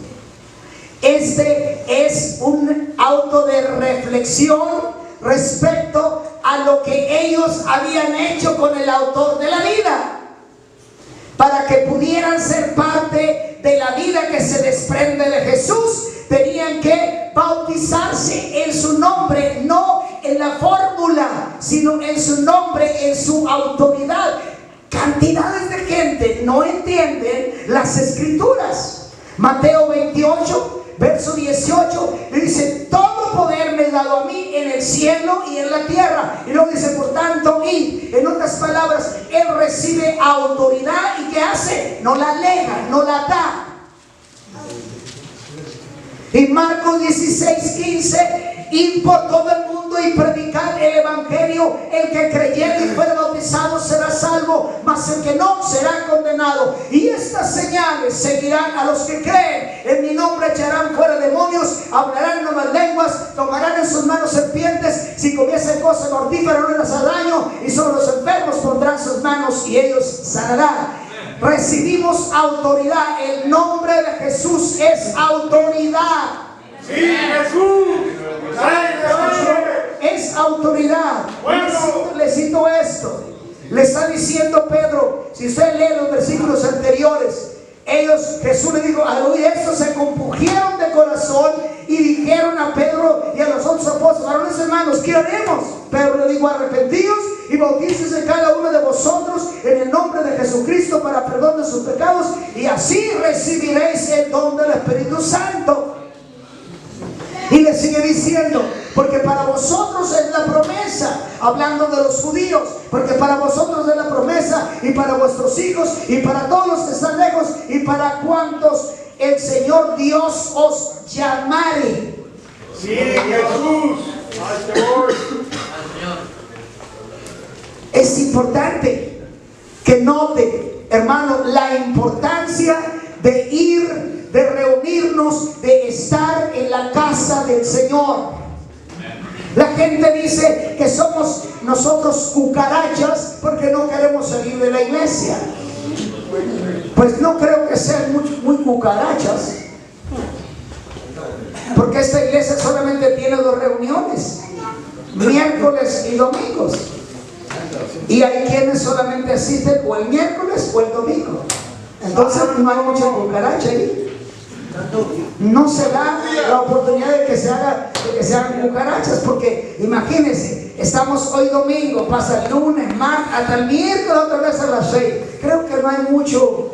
Este es un auto de reflexión respecto a lo que ellos habían hecho con el autor de la vida, para que pudieran ser parte de la vida que se desprende de Jesús. Tenían que bautizarse en su nombre, no en la fórmula, sino en su nombre, en su autoridad. Cantidades de gente no entienden las escrituras. Mateo 28, verso 18, le dice: todo poder me es dado a mí en el cielo y en la tierra. Y luego dice: por tanto, id. En otras palabras, Él recibe autoridad y ¿qué hace? No la alega, no la da. Y Marcos 16, 15: id por todo el mundo y predicad el evangelio. El que creyere y fuere bautizado será salvo, mas el que no será condenado. Y estas señales seguirán a los que creen: en mi nombre echarán fuera demonios, hablarán nuevas lenguas, tomarán en sus manos serpientes, si comiesen cosa mortífera no les hará daño, y sobre los enfermos pondrán sus manos y ellos sanarán. recibimos autoridad. El nombre de Jesús es autoridad. Sí, Jesús. Es autoridad. Bueno. Le cito esto. Le está diciendo Pedro, si usted lee los versículos anteriores, Jesús le dijo, al oír esto se compungieron de corazón y dijeron a Pedro y a los otros apóstoles, varones hermanos, ¿qué haremos? Pedro le dijo, arrepentíos y bautícese cada uno de vosotros en el nombre de Jesucristo para perdón de sus pecados, y así recibiréis el don del Espíritu Santo. Y le sigue diciendo, porque para vosotros es la promesa, hablando de los judíos, porque para vosotros es la promesa, y para vuestros hijos, y para todos los que están lejos, y para cuantos el Señor Dios os llamare. Sí, Jesús. Al Señor. Es importante que note, hermano, la importancia de ir, de reunirnos, de estar en la casa del Señor. La gente dice que somos nosotros cucarachas porque no queremos salir de la iglesia. Pues no creo que sean muy cucarachas, porque esta iglesia solamente tiene 2 reuniones, miércoles y domingos, y hay quienes solamente asisten o el miércoles o el domingo. Entonces no hay mucha cucaracha ahí. No se da la oportunidad de que se hagan cucarachas, porque imagínense, estamos hoy domingo, pasa el lunes, martes, hasta el miércoles otra vez a las 6. Creo que no hay mucho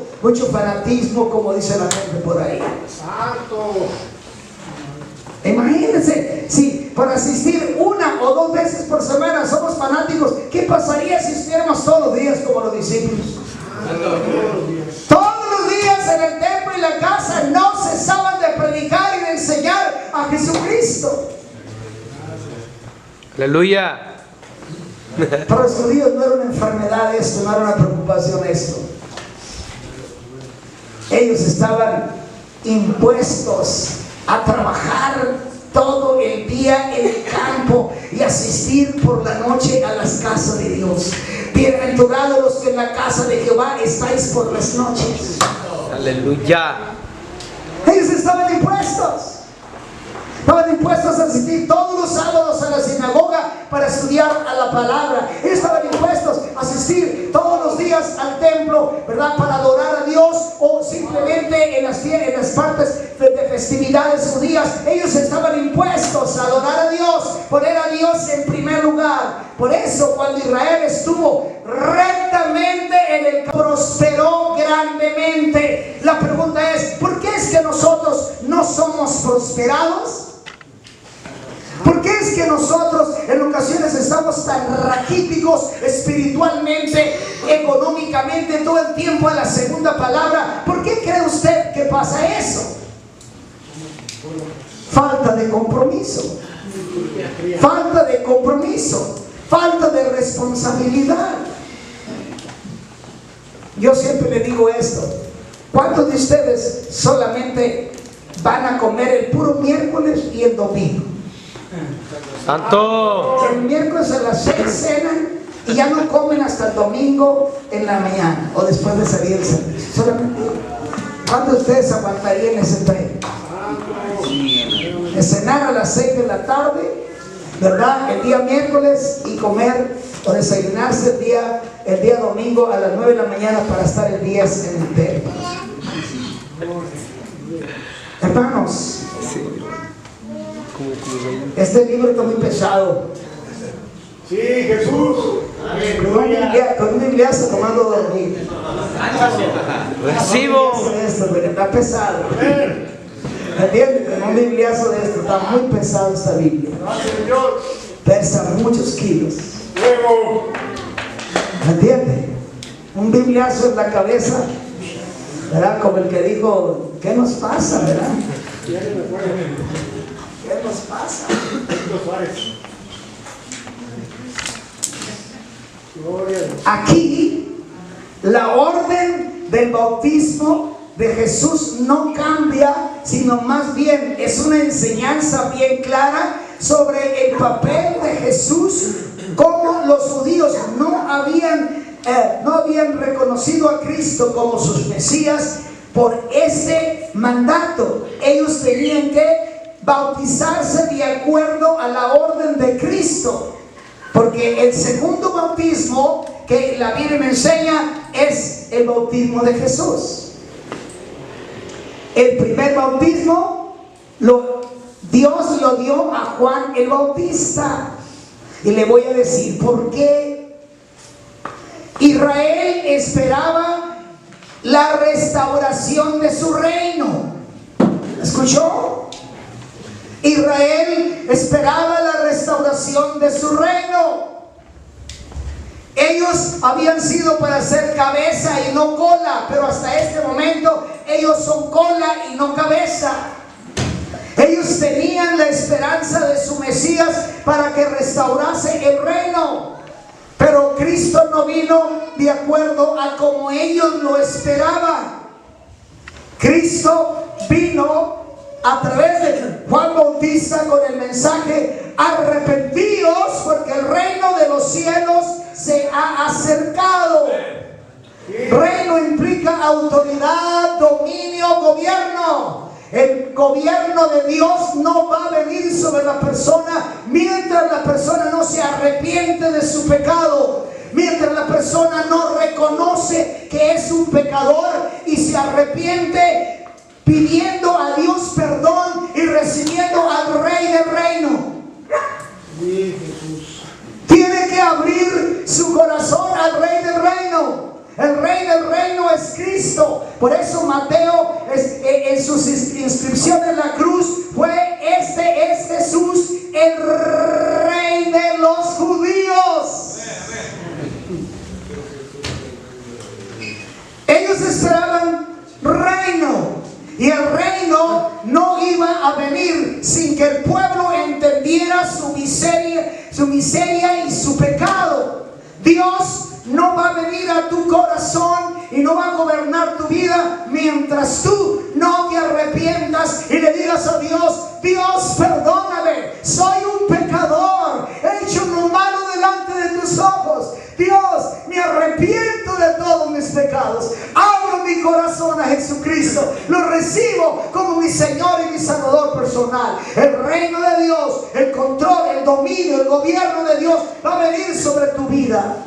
fanatismo, como dice la gente por ahí. Santo. Imagínense, si por asistir 1 o 2 veces por semana somos fanáticos, ¿qué pasaría si estuviéramos todos los días como los discípulos? Todos los días en el templo y la casa no cesaban de predicar y de enseñar a Jesucristo. Aleluya. Para los judíos no era una enfermedad esto, no era una preocupación esto. Ellos estaban impuestos a trabajar todo el día en el campo y asistir por la noche a las casas de Dios. Bienaventurados los que en la casa de Jehová estáis por las noches. Aleluya. Ellos estaban impuestos a asistir todos los sábados a la sinagoga para estudiar a la palabra. Ellos estaban impuestos a asistir todos los días al templo, ¿verdad?, para adorar a Dios, o simplemente en las partes de festividades judías. Ellos estaban impuestos a adorar a Dios, poner a Dios en primer lugar. Por eso cuando Israel estuvo rectamente en el campo, prosperó grandemente. La pregunta es, ¿por qué es que nosotros no somos prosperados? ¿Por qué es que nosotros en ocasiones estamos tan raquíticos espiritualmente, económicamente, todo el tiempo en la segunda palabra? ¿Por qué cree usted que pasa eso? Falta de compromiso. Falta de compromiso. Falta de responsabilidad. Yo siempre le digo esto. ¿Cuántos de ustedes solamente van a comer el puro miércoles y el domingo? Santo. El miércoles a las 6 cenan y ya no comen hasta el domingo en la mañana o después de salir del servicio. Solamente, ¿cuántos de ustedes aguantarían ese tren? De cenar a las 6 de la tarde, ¿verdad?, el día miércoles, y comer o desayunarse el día domingo a las 9 de la mañana para estar el 10 en el templo. Hermanos, este libro está muy pesado. Sí, Jesús. Con un bibliazo tomando dormir. Recibo. Esto, porque está pesado. ¿Entiendes? Con un bibliazo de esto está muy pesado esta Biblia. Pesa muchos kilos. ¿Entiendes? Un bibliazo en la cabeza, ¿verdad? Como el que dijo, ¿qué nos pasa, verdad? ¿Qué nos pasa? Aquí la orden del bautismo de Jesús no cambia, sino más bien es una enseñanza bien clara sobre el papel de Jesús, como los judíos no habían no habían reconocido a Cristo como sus Mesías por este mandato. Ellos tenían que bautizarse de acuerdo a la orden de Cristo, porque el segundo bautismo que la Biblia me enseña es el bautismo de Jesús. El primer bautismo Dios lo dio a Juan el Bautista. Y le voy a decir por qué. Israel esperaba la restauración de su reino. ¿Escuchó? Israel esperaba la restauración de su reino. Ellos habían sido para ser cabeza y no cola, pero hasta este momento ellos son cola y no cabeza. Ellos tenían la esperanza de su Mesías para que restaurase el reino, pero Cristo no vino de acuerdo a como ellos lo esperaban. Cristo vino a través de Juan Bautista con el mensaje: arrepentidos porque el reino de los cielos se ha acercado. Reino implica autoridad, dominio, gobierno. El gobierno de Dios no va a venir sobre la persona mientras la persona no se arrepiente de su pecado, mientras la persona no reconoce que es un pecador y se arrepiente pidiendo a Dios perdón y recibiendo al Rey del Reino. Tiene que abrir su corazón al Rey del Reino. El Rey del Reino es Cristo. Por eso Mateo en sus inscripciones en la cruz fue: este es Jesús, el Rey de los judíos. Ellos esperaban reino, y el reino no iba a venir sin que el pueblo entendiera su miseria y su pecado. Dios no va a venir a tu corazón y no va a gobernar tu vida mientras tú no te arrepientas y le digas a Dios: Dios, perdóname, soy un pecador, he hecho lo malo delante de tus ojos. Dios, me arrepiento de todos mis pecados, abro mi corazón a Jesucristo, lo recibo como mi Señor y mi Salvador personal. El reino de Dios, el control, el dominio, el gobierno de Dios va a venir sobre tu vida.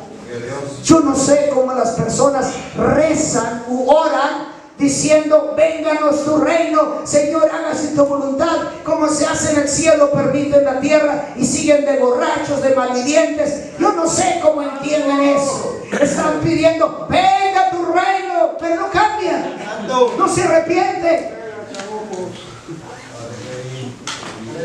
Yo no sé cómo las personas rezan u oran diciendo: vénganos tu reino, Señor, hágase tu voluntad, como se hace en el cielo, permite en la tierra, y siguen de borrachos, de malvivientes. Yo no sé cómo entienden eso. Están pidiendo: venga tu reino, pero no cambian, no se arrepienten.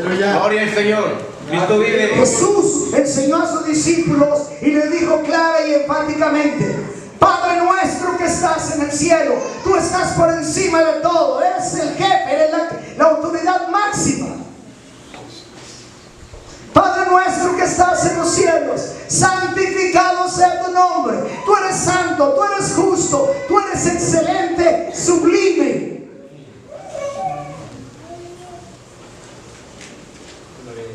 Gloria al Señor. Cristo vive. Jesús enseñó a sus discípulos y les dijo clara y enfáticamente: Padre nuestro que estás en el cielo, tú estás por encima de todo, eres el jefe, eres la autoridad máxima. Padre nuestro que estás en los cielos, santificado sea tu nombre. Tú eres santo, tú eres justo, tú eres excelente, sublime.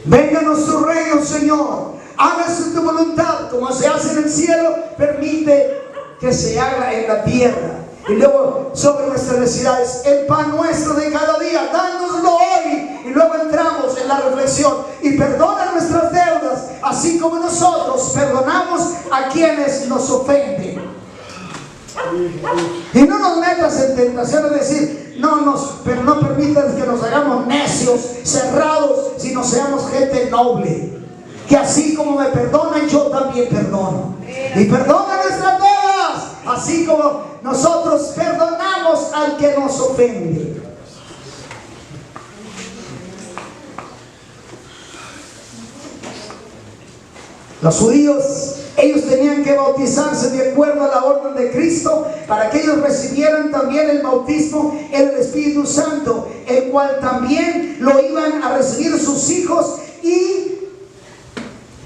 Vénganos tu reino, Señor. Hágase tu voluntad, como se hace en el cielo, permite que se haga en la tierra. Y luego, sobre nuestras necesidades: el pan nuestro de cada día, dánoslo hoy. Y luego entramos en la reflexión: y perdona nuestras deudas, así como nosotros perdonamos a quienes nos ofenden. Y no nos metas en tentación de decir: pero no permitas que nos hagamos necios, cerrados, sino seamos gente noble. Que así como me perdonan, yo también perdono. Y perdona nuestras deudas, así como nosotros perdonamos al que nos ofende. Los judíos, ellos tenían que bautizarse de acuerdo a la orden de Cristo para que ellos recibieran también el bautismo en el Espíritu Santo, el cual también lo iban a recibir sus hijos y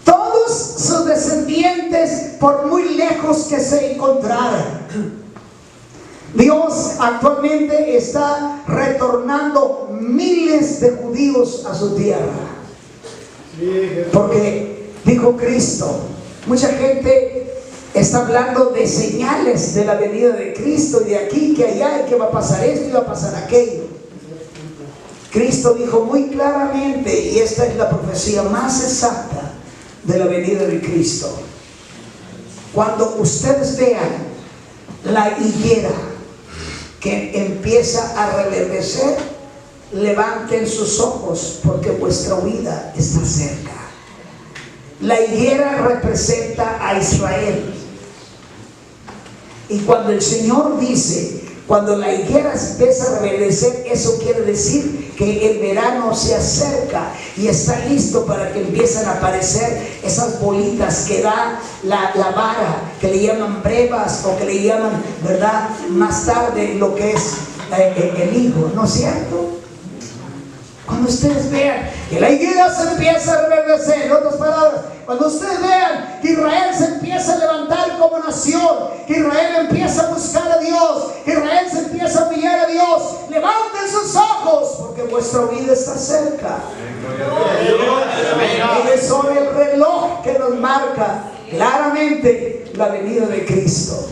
todos sus descendientes, por muy lejos que se encontraran. Dios actualmente está retornando miles de judíos a su tierra, porque dijo Cristo: mucha gente está hablando de señales de la venida de Cristo, y de aquí, que allá, y que va a pasar esto y va a pasar aquello. Cristo dijo muy claramente, y esta es la profecía más exacta de la venida de Cristo: cuando ustedes vean la higuera que empieza a reverdecer, levanten sus ojos, porque vuestra huida está cerca. La higuera representa a Israel. Y cuando el Señor dice, cuando la higuera empieza a reverdecer, eso quiere decir que el verano se acerca y está listo para que empiecen a aparecer esas bolitas que da la vara, que le llaman brevas, o que le llaman, ¿verdad?, más tarde lo que es el higo, ¿no es cierto? Cuando ustedes vean que la higuera se empieza a reverdecer, en otras palabras, cuando ustedes vean que Israel se empieza a levantar como nación, que Israel empieza a buscar a Dios, que Israel se empieza a humillar a Dios, levanten sus ojos, porque vuestra vida está cerca. Y son el reloj que nos marca claramente la venida de Cristo.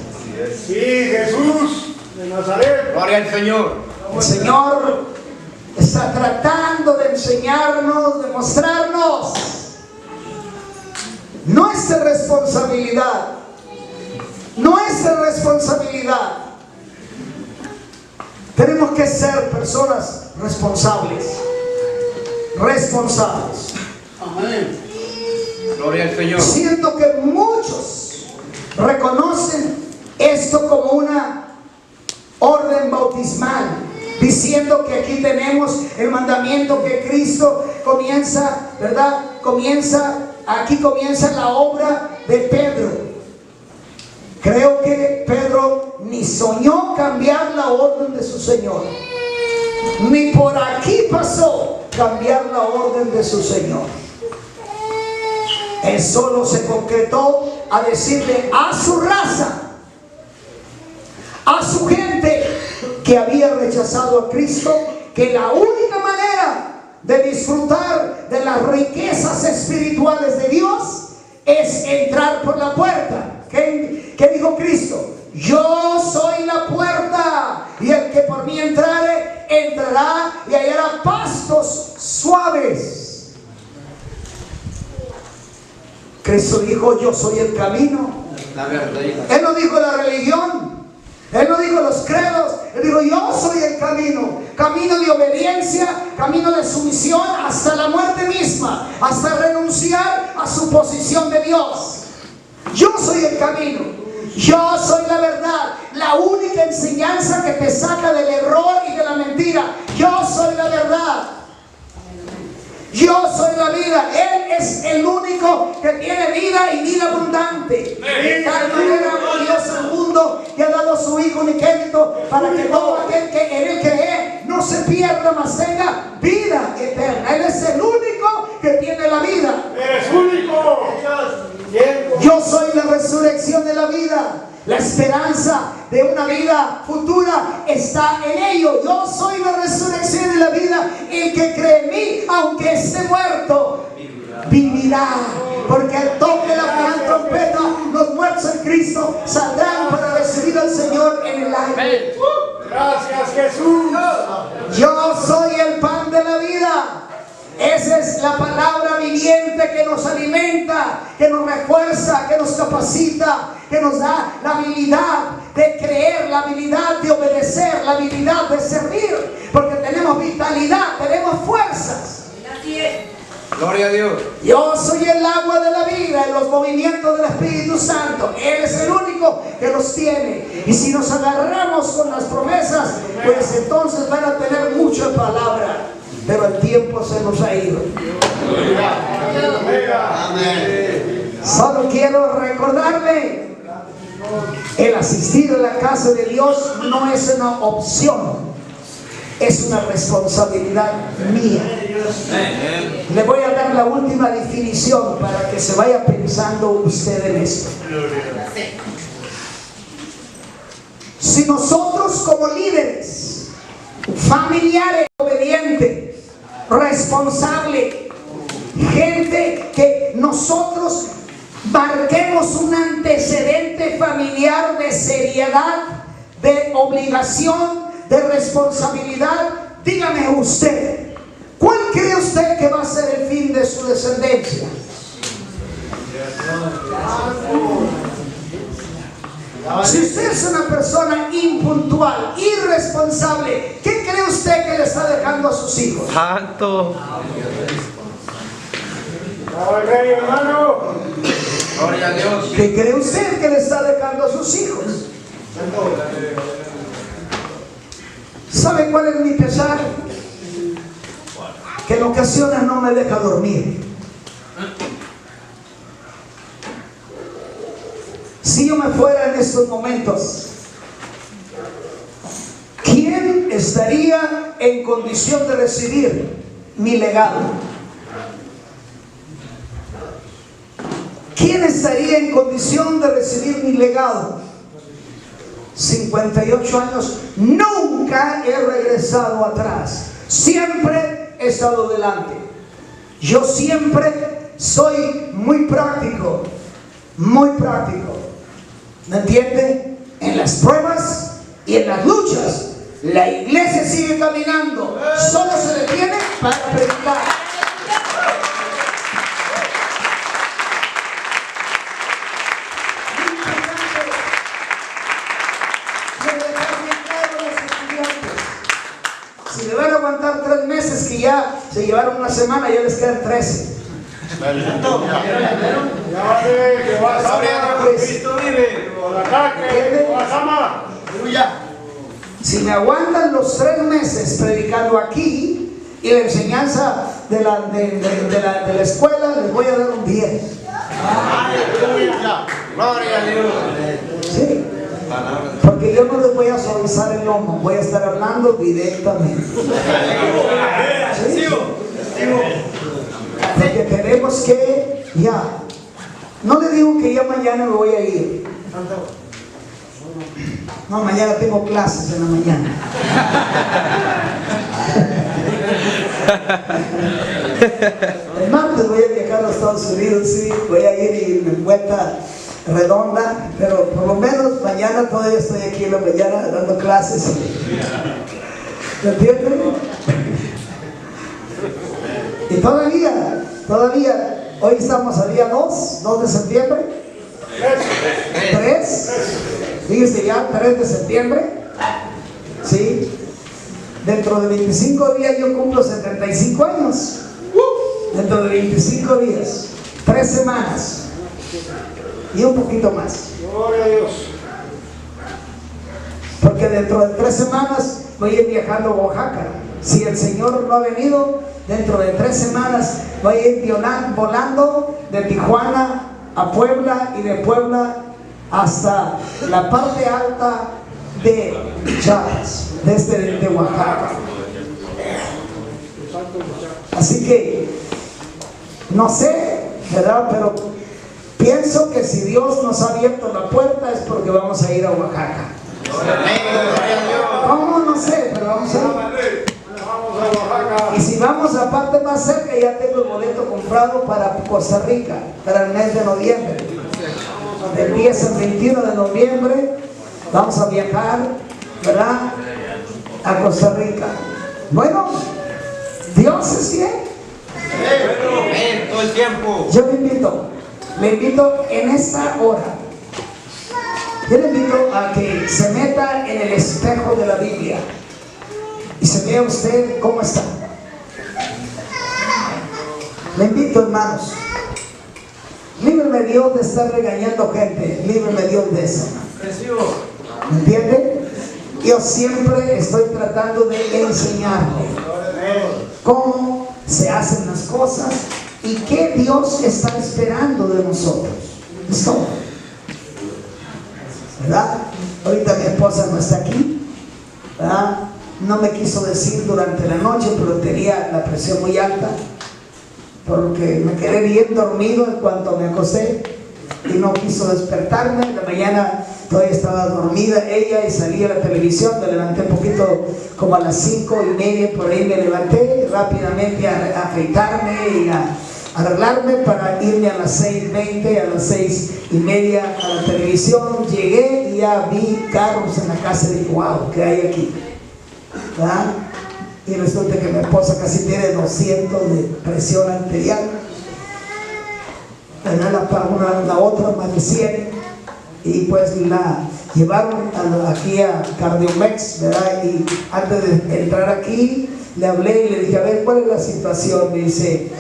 Sí, Jesús de Nazaret. Gloria al Señor. El Señor está tratando de enseñarnos, de mostrarnos nuestra responsabilidad. Nuestra responsabilidad. Tenemos que ser personas responsables. Responsables. Amén. Gloria al Señor. Siento que muchos reconocen esto como una orden bautismal, diciendo que aquí tenemos el mandamiento que Cristo comienza, ¿verdad? Aquí comienza la obra de Pedro. Creo que Pedro ni soñó cambiar la orden de su Señor, ni por aquí pasó cambiar la orden de su Señor. Él solo se concretó a decirle a su raza, a su gente que había rechazado a Cristo, que la única manera de disfrutar de las riquezas espirituales de Dios es entrar por la puerta. ¿Qué dijo Cristo? Yo soy la puerta, y el que por mí entrare, entrará y hallará pastos suaves. Cristo dijo, yo soy el camino. Él no dijo la religión. Él no dijo los credos. Él dijo, yo soy el camino. Camino de obediencia, camino de sumisión hasta la muerte misma, hasta renunciar a su posición de Dios. Yo soy el camino. Yo soy la verdad. La única enseñanza que te saca del error y de la mentira. Yo soy la verdad. Yo soy la vida. Él es el único que tiene vida y vida abundante. De tal manera amó Dios al mundo que ha dado a su Hijo unigénito, para que todo aquel que en él cree no se pierda, mas tenga vida eterna. Él es el único que tiene la vida. Eres único. Yo soy la resurrección de la vida. La esperanza de una vida futura está en ello. Yo soy la resurrección de la vida. El que cree en mí, aunque esté muerto, vivirá. Porque al toque de la gran trompeta, los muertos en Cristo saldrán para recibir al Señor en el aire. Gracias, Jesús. Yo soy el pan de la vida. Esa es la palabra viviente que nos alimenta, que nos refuerza, que nos capacita, que nos da la habilidad de creer, la habilidad de obedecer, la habilidad de servir, porque tenemos vitalidad, tenemos fuerzas. Gloria a Dios. Yo soy el agua de la vida, en los movimientos del Espíritu Santo. Él es el único que los tiene. Y si nos agarramos con las promesas, pues entonces van a tener mucha palabra. Pero el tiempo se nos ha ido. Amén. Solo quiero recordarle, el asistir a la casa de Dios no es una opción, es una responsabilidad mía. Le voy a dar la última definición para que se vaya pensando usted en esto. Si nosotros como líderes, familiares, obedientes, responsables, gente que nosotros marcamos marquemos un antecedente familiar de seriedad, de obligación, de responsabilidad. Dígame usted, ¿cuál cree usted que va a ser el fin de su descendencia? Si usted es una persona impuntual, irresponsable, ¿qué cree usted que le está dejando a sus hijos? Santo. hermano. Gloria a Dios. ¿Qué cree usted que le está dejando a sus hijos? ¿Sabe cuál es mi pesar? Que en ocasiones no me deja dormir. Si yo me fuera en estos momentos, ¿quién estaría en condición de recibir mi legado? ¿Quién estaría en condición de recibir mi legado? 58 años, nunca he regresado atrás. Siempre he estado delante. Yo siempre soy muy práctico. Muy práctico. ¿Me entiende? En las pruebas y en las luchas, la iglesia sigue caminando. Solo se detiene para predicar. Si le van a aguantar 3 meses, que ya se llevaron una semana, ya les quedan 13. Si me aguantan los 3 meses predicando aquí y la enseñanza de la escuela, les voy a dar un 10. Gloria a Dios. Sí. Porque yo no les voy a suavizar el lomo, voy a estar hablando directamente. ¿Sí? Porque tenemos que ya. No le digo que ya mañana me voy a ir. No, mañana tengo clases en la mañana. El martes voy a viajar a los Estados Unidos, sí, voy a ir en vuelta redonda, pero por lo menos mañana todavía estoy aquí en la mañana dando clases. ¿Me entienden? Y todavía, hoy estamos a día 2 de septiembre. 3. Fíjese ya, 3 de septiembre. Sí. Dentro de 25 días yo cumplo 75 años. Dentro de 25 días. 3 semanas. Y un poquito más. Gloria a Dios. Porque dentro de 3 semanas voy a ir viajando a Oaxaca. Si el Señor no ha venido, dentro de 3 semanas voy a ir volando de Tijuana a Puebla y de Puebla hasta la parte alta de Chiapas, de Oaxaca. Así que no sé, ¿verdad? Pero pienso que si Dios nos ha abierto la puerta es porque vamos a ir a Oaxaca. ¿Cómo? No sé, pero vamos a ir. Y si vamos a parte más cerca, ya tengo el boleto comprado para Costa Rica, para el mes de noviembre. Del 10 al 21 de noviembre vamos a viajar, ¿verdad?, a Costa Rica. Bueno, Dios es fiel. Todo el tiempo. Yo le invito en esta hora. Yo le invito a que se meta en el espejo de la Biblia y se vea usted cómo está. Le invito, hermanos. Líbreme Dios de estar regañando gente. Líbreme Dios de eso. ¿Me entiende? Yo siempre estoy tratando de enseñarle cómo se hacen las cosas y qué Dios está esperando de nosotros. Es todo. ¿Verdad? Ahorita mi esposa no está aquí, ¿verdad? No me quiso decir durante la noche, pero tenía la presión muy alta, porque me quedé bien dormido en cuanto me acosté y no quiso despertarme. En la mañana todavía estaba dormida ella y salí a la televisión. Me levanté un poquito como a las 5:30, por ahí me levanté rápidamente a afeitarme y a arreglarme para irme a las 6:20, a las 6:30 a la televisión. Llegué y ya vi carros en la casa y dije, wow, ¿qué hay aquí? ¿Verdad? Y resulta que mi esposa casi tiene 200 de presión arterial. La otra más de 100. Y pues la llevaron aquí a Cardiomex, ¿verdad? Y antes de entrar aquí le hablé y le dije, a ver, ¿cuál es la situación? Me dice,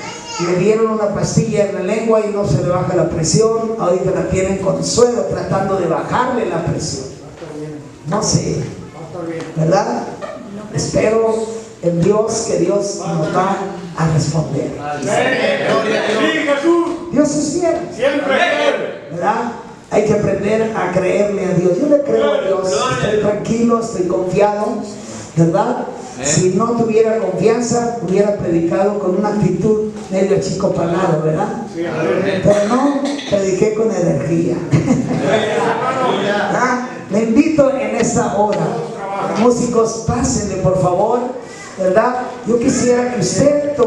le dieron una pastilla en la lengua y no se le baja la presión. Ahorita la tienen con suero tratando de bajarle la presión. No sé, ¿verdad? Espero en Dios que Dios nos va a responder. Dios es fiel, ¿verdad? Hay que aprender a creerle a Dios. Yo le creo a Dios, estoy tranquilo, estoy confiado, ¿verdad? Si no tuviera confianza, hubiera predicado con una actitud medio achicopalado, ¿verdad? Pero no, prediqué con energía. Le invito en esta hora, músicos, pásenle por favor, ¿verdad? Yo quisiera que usted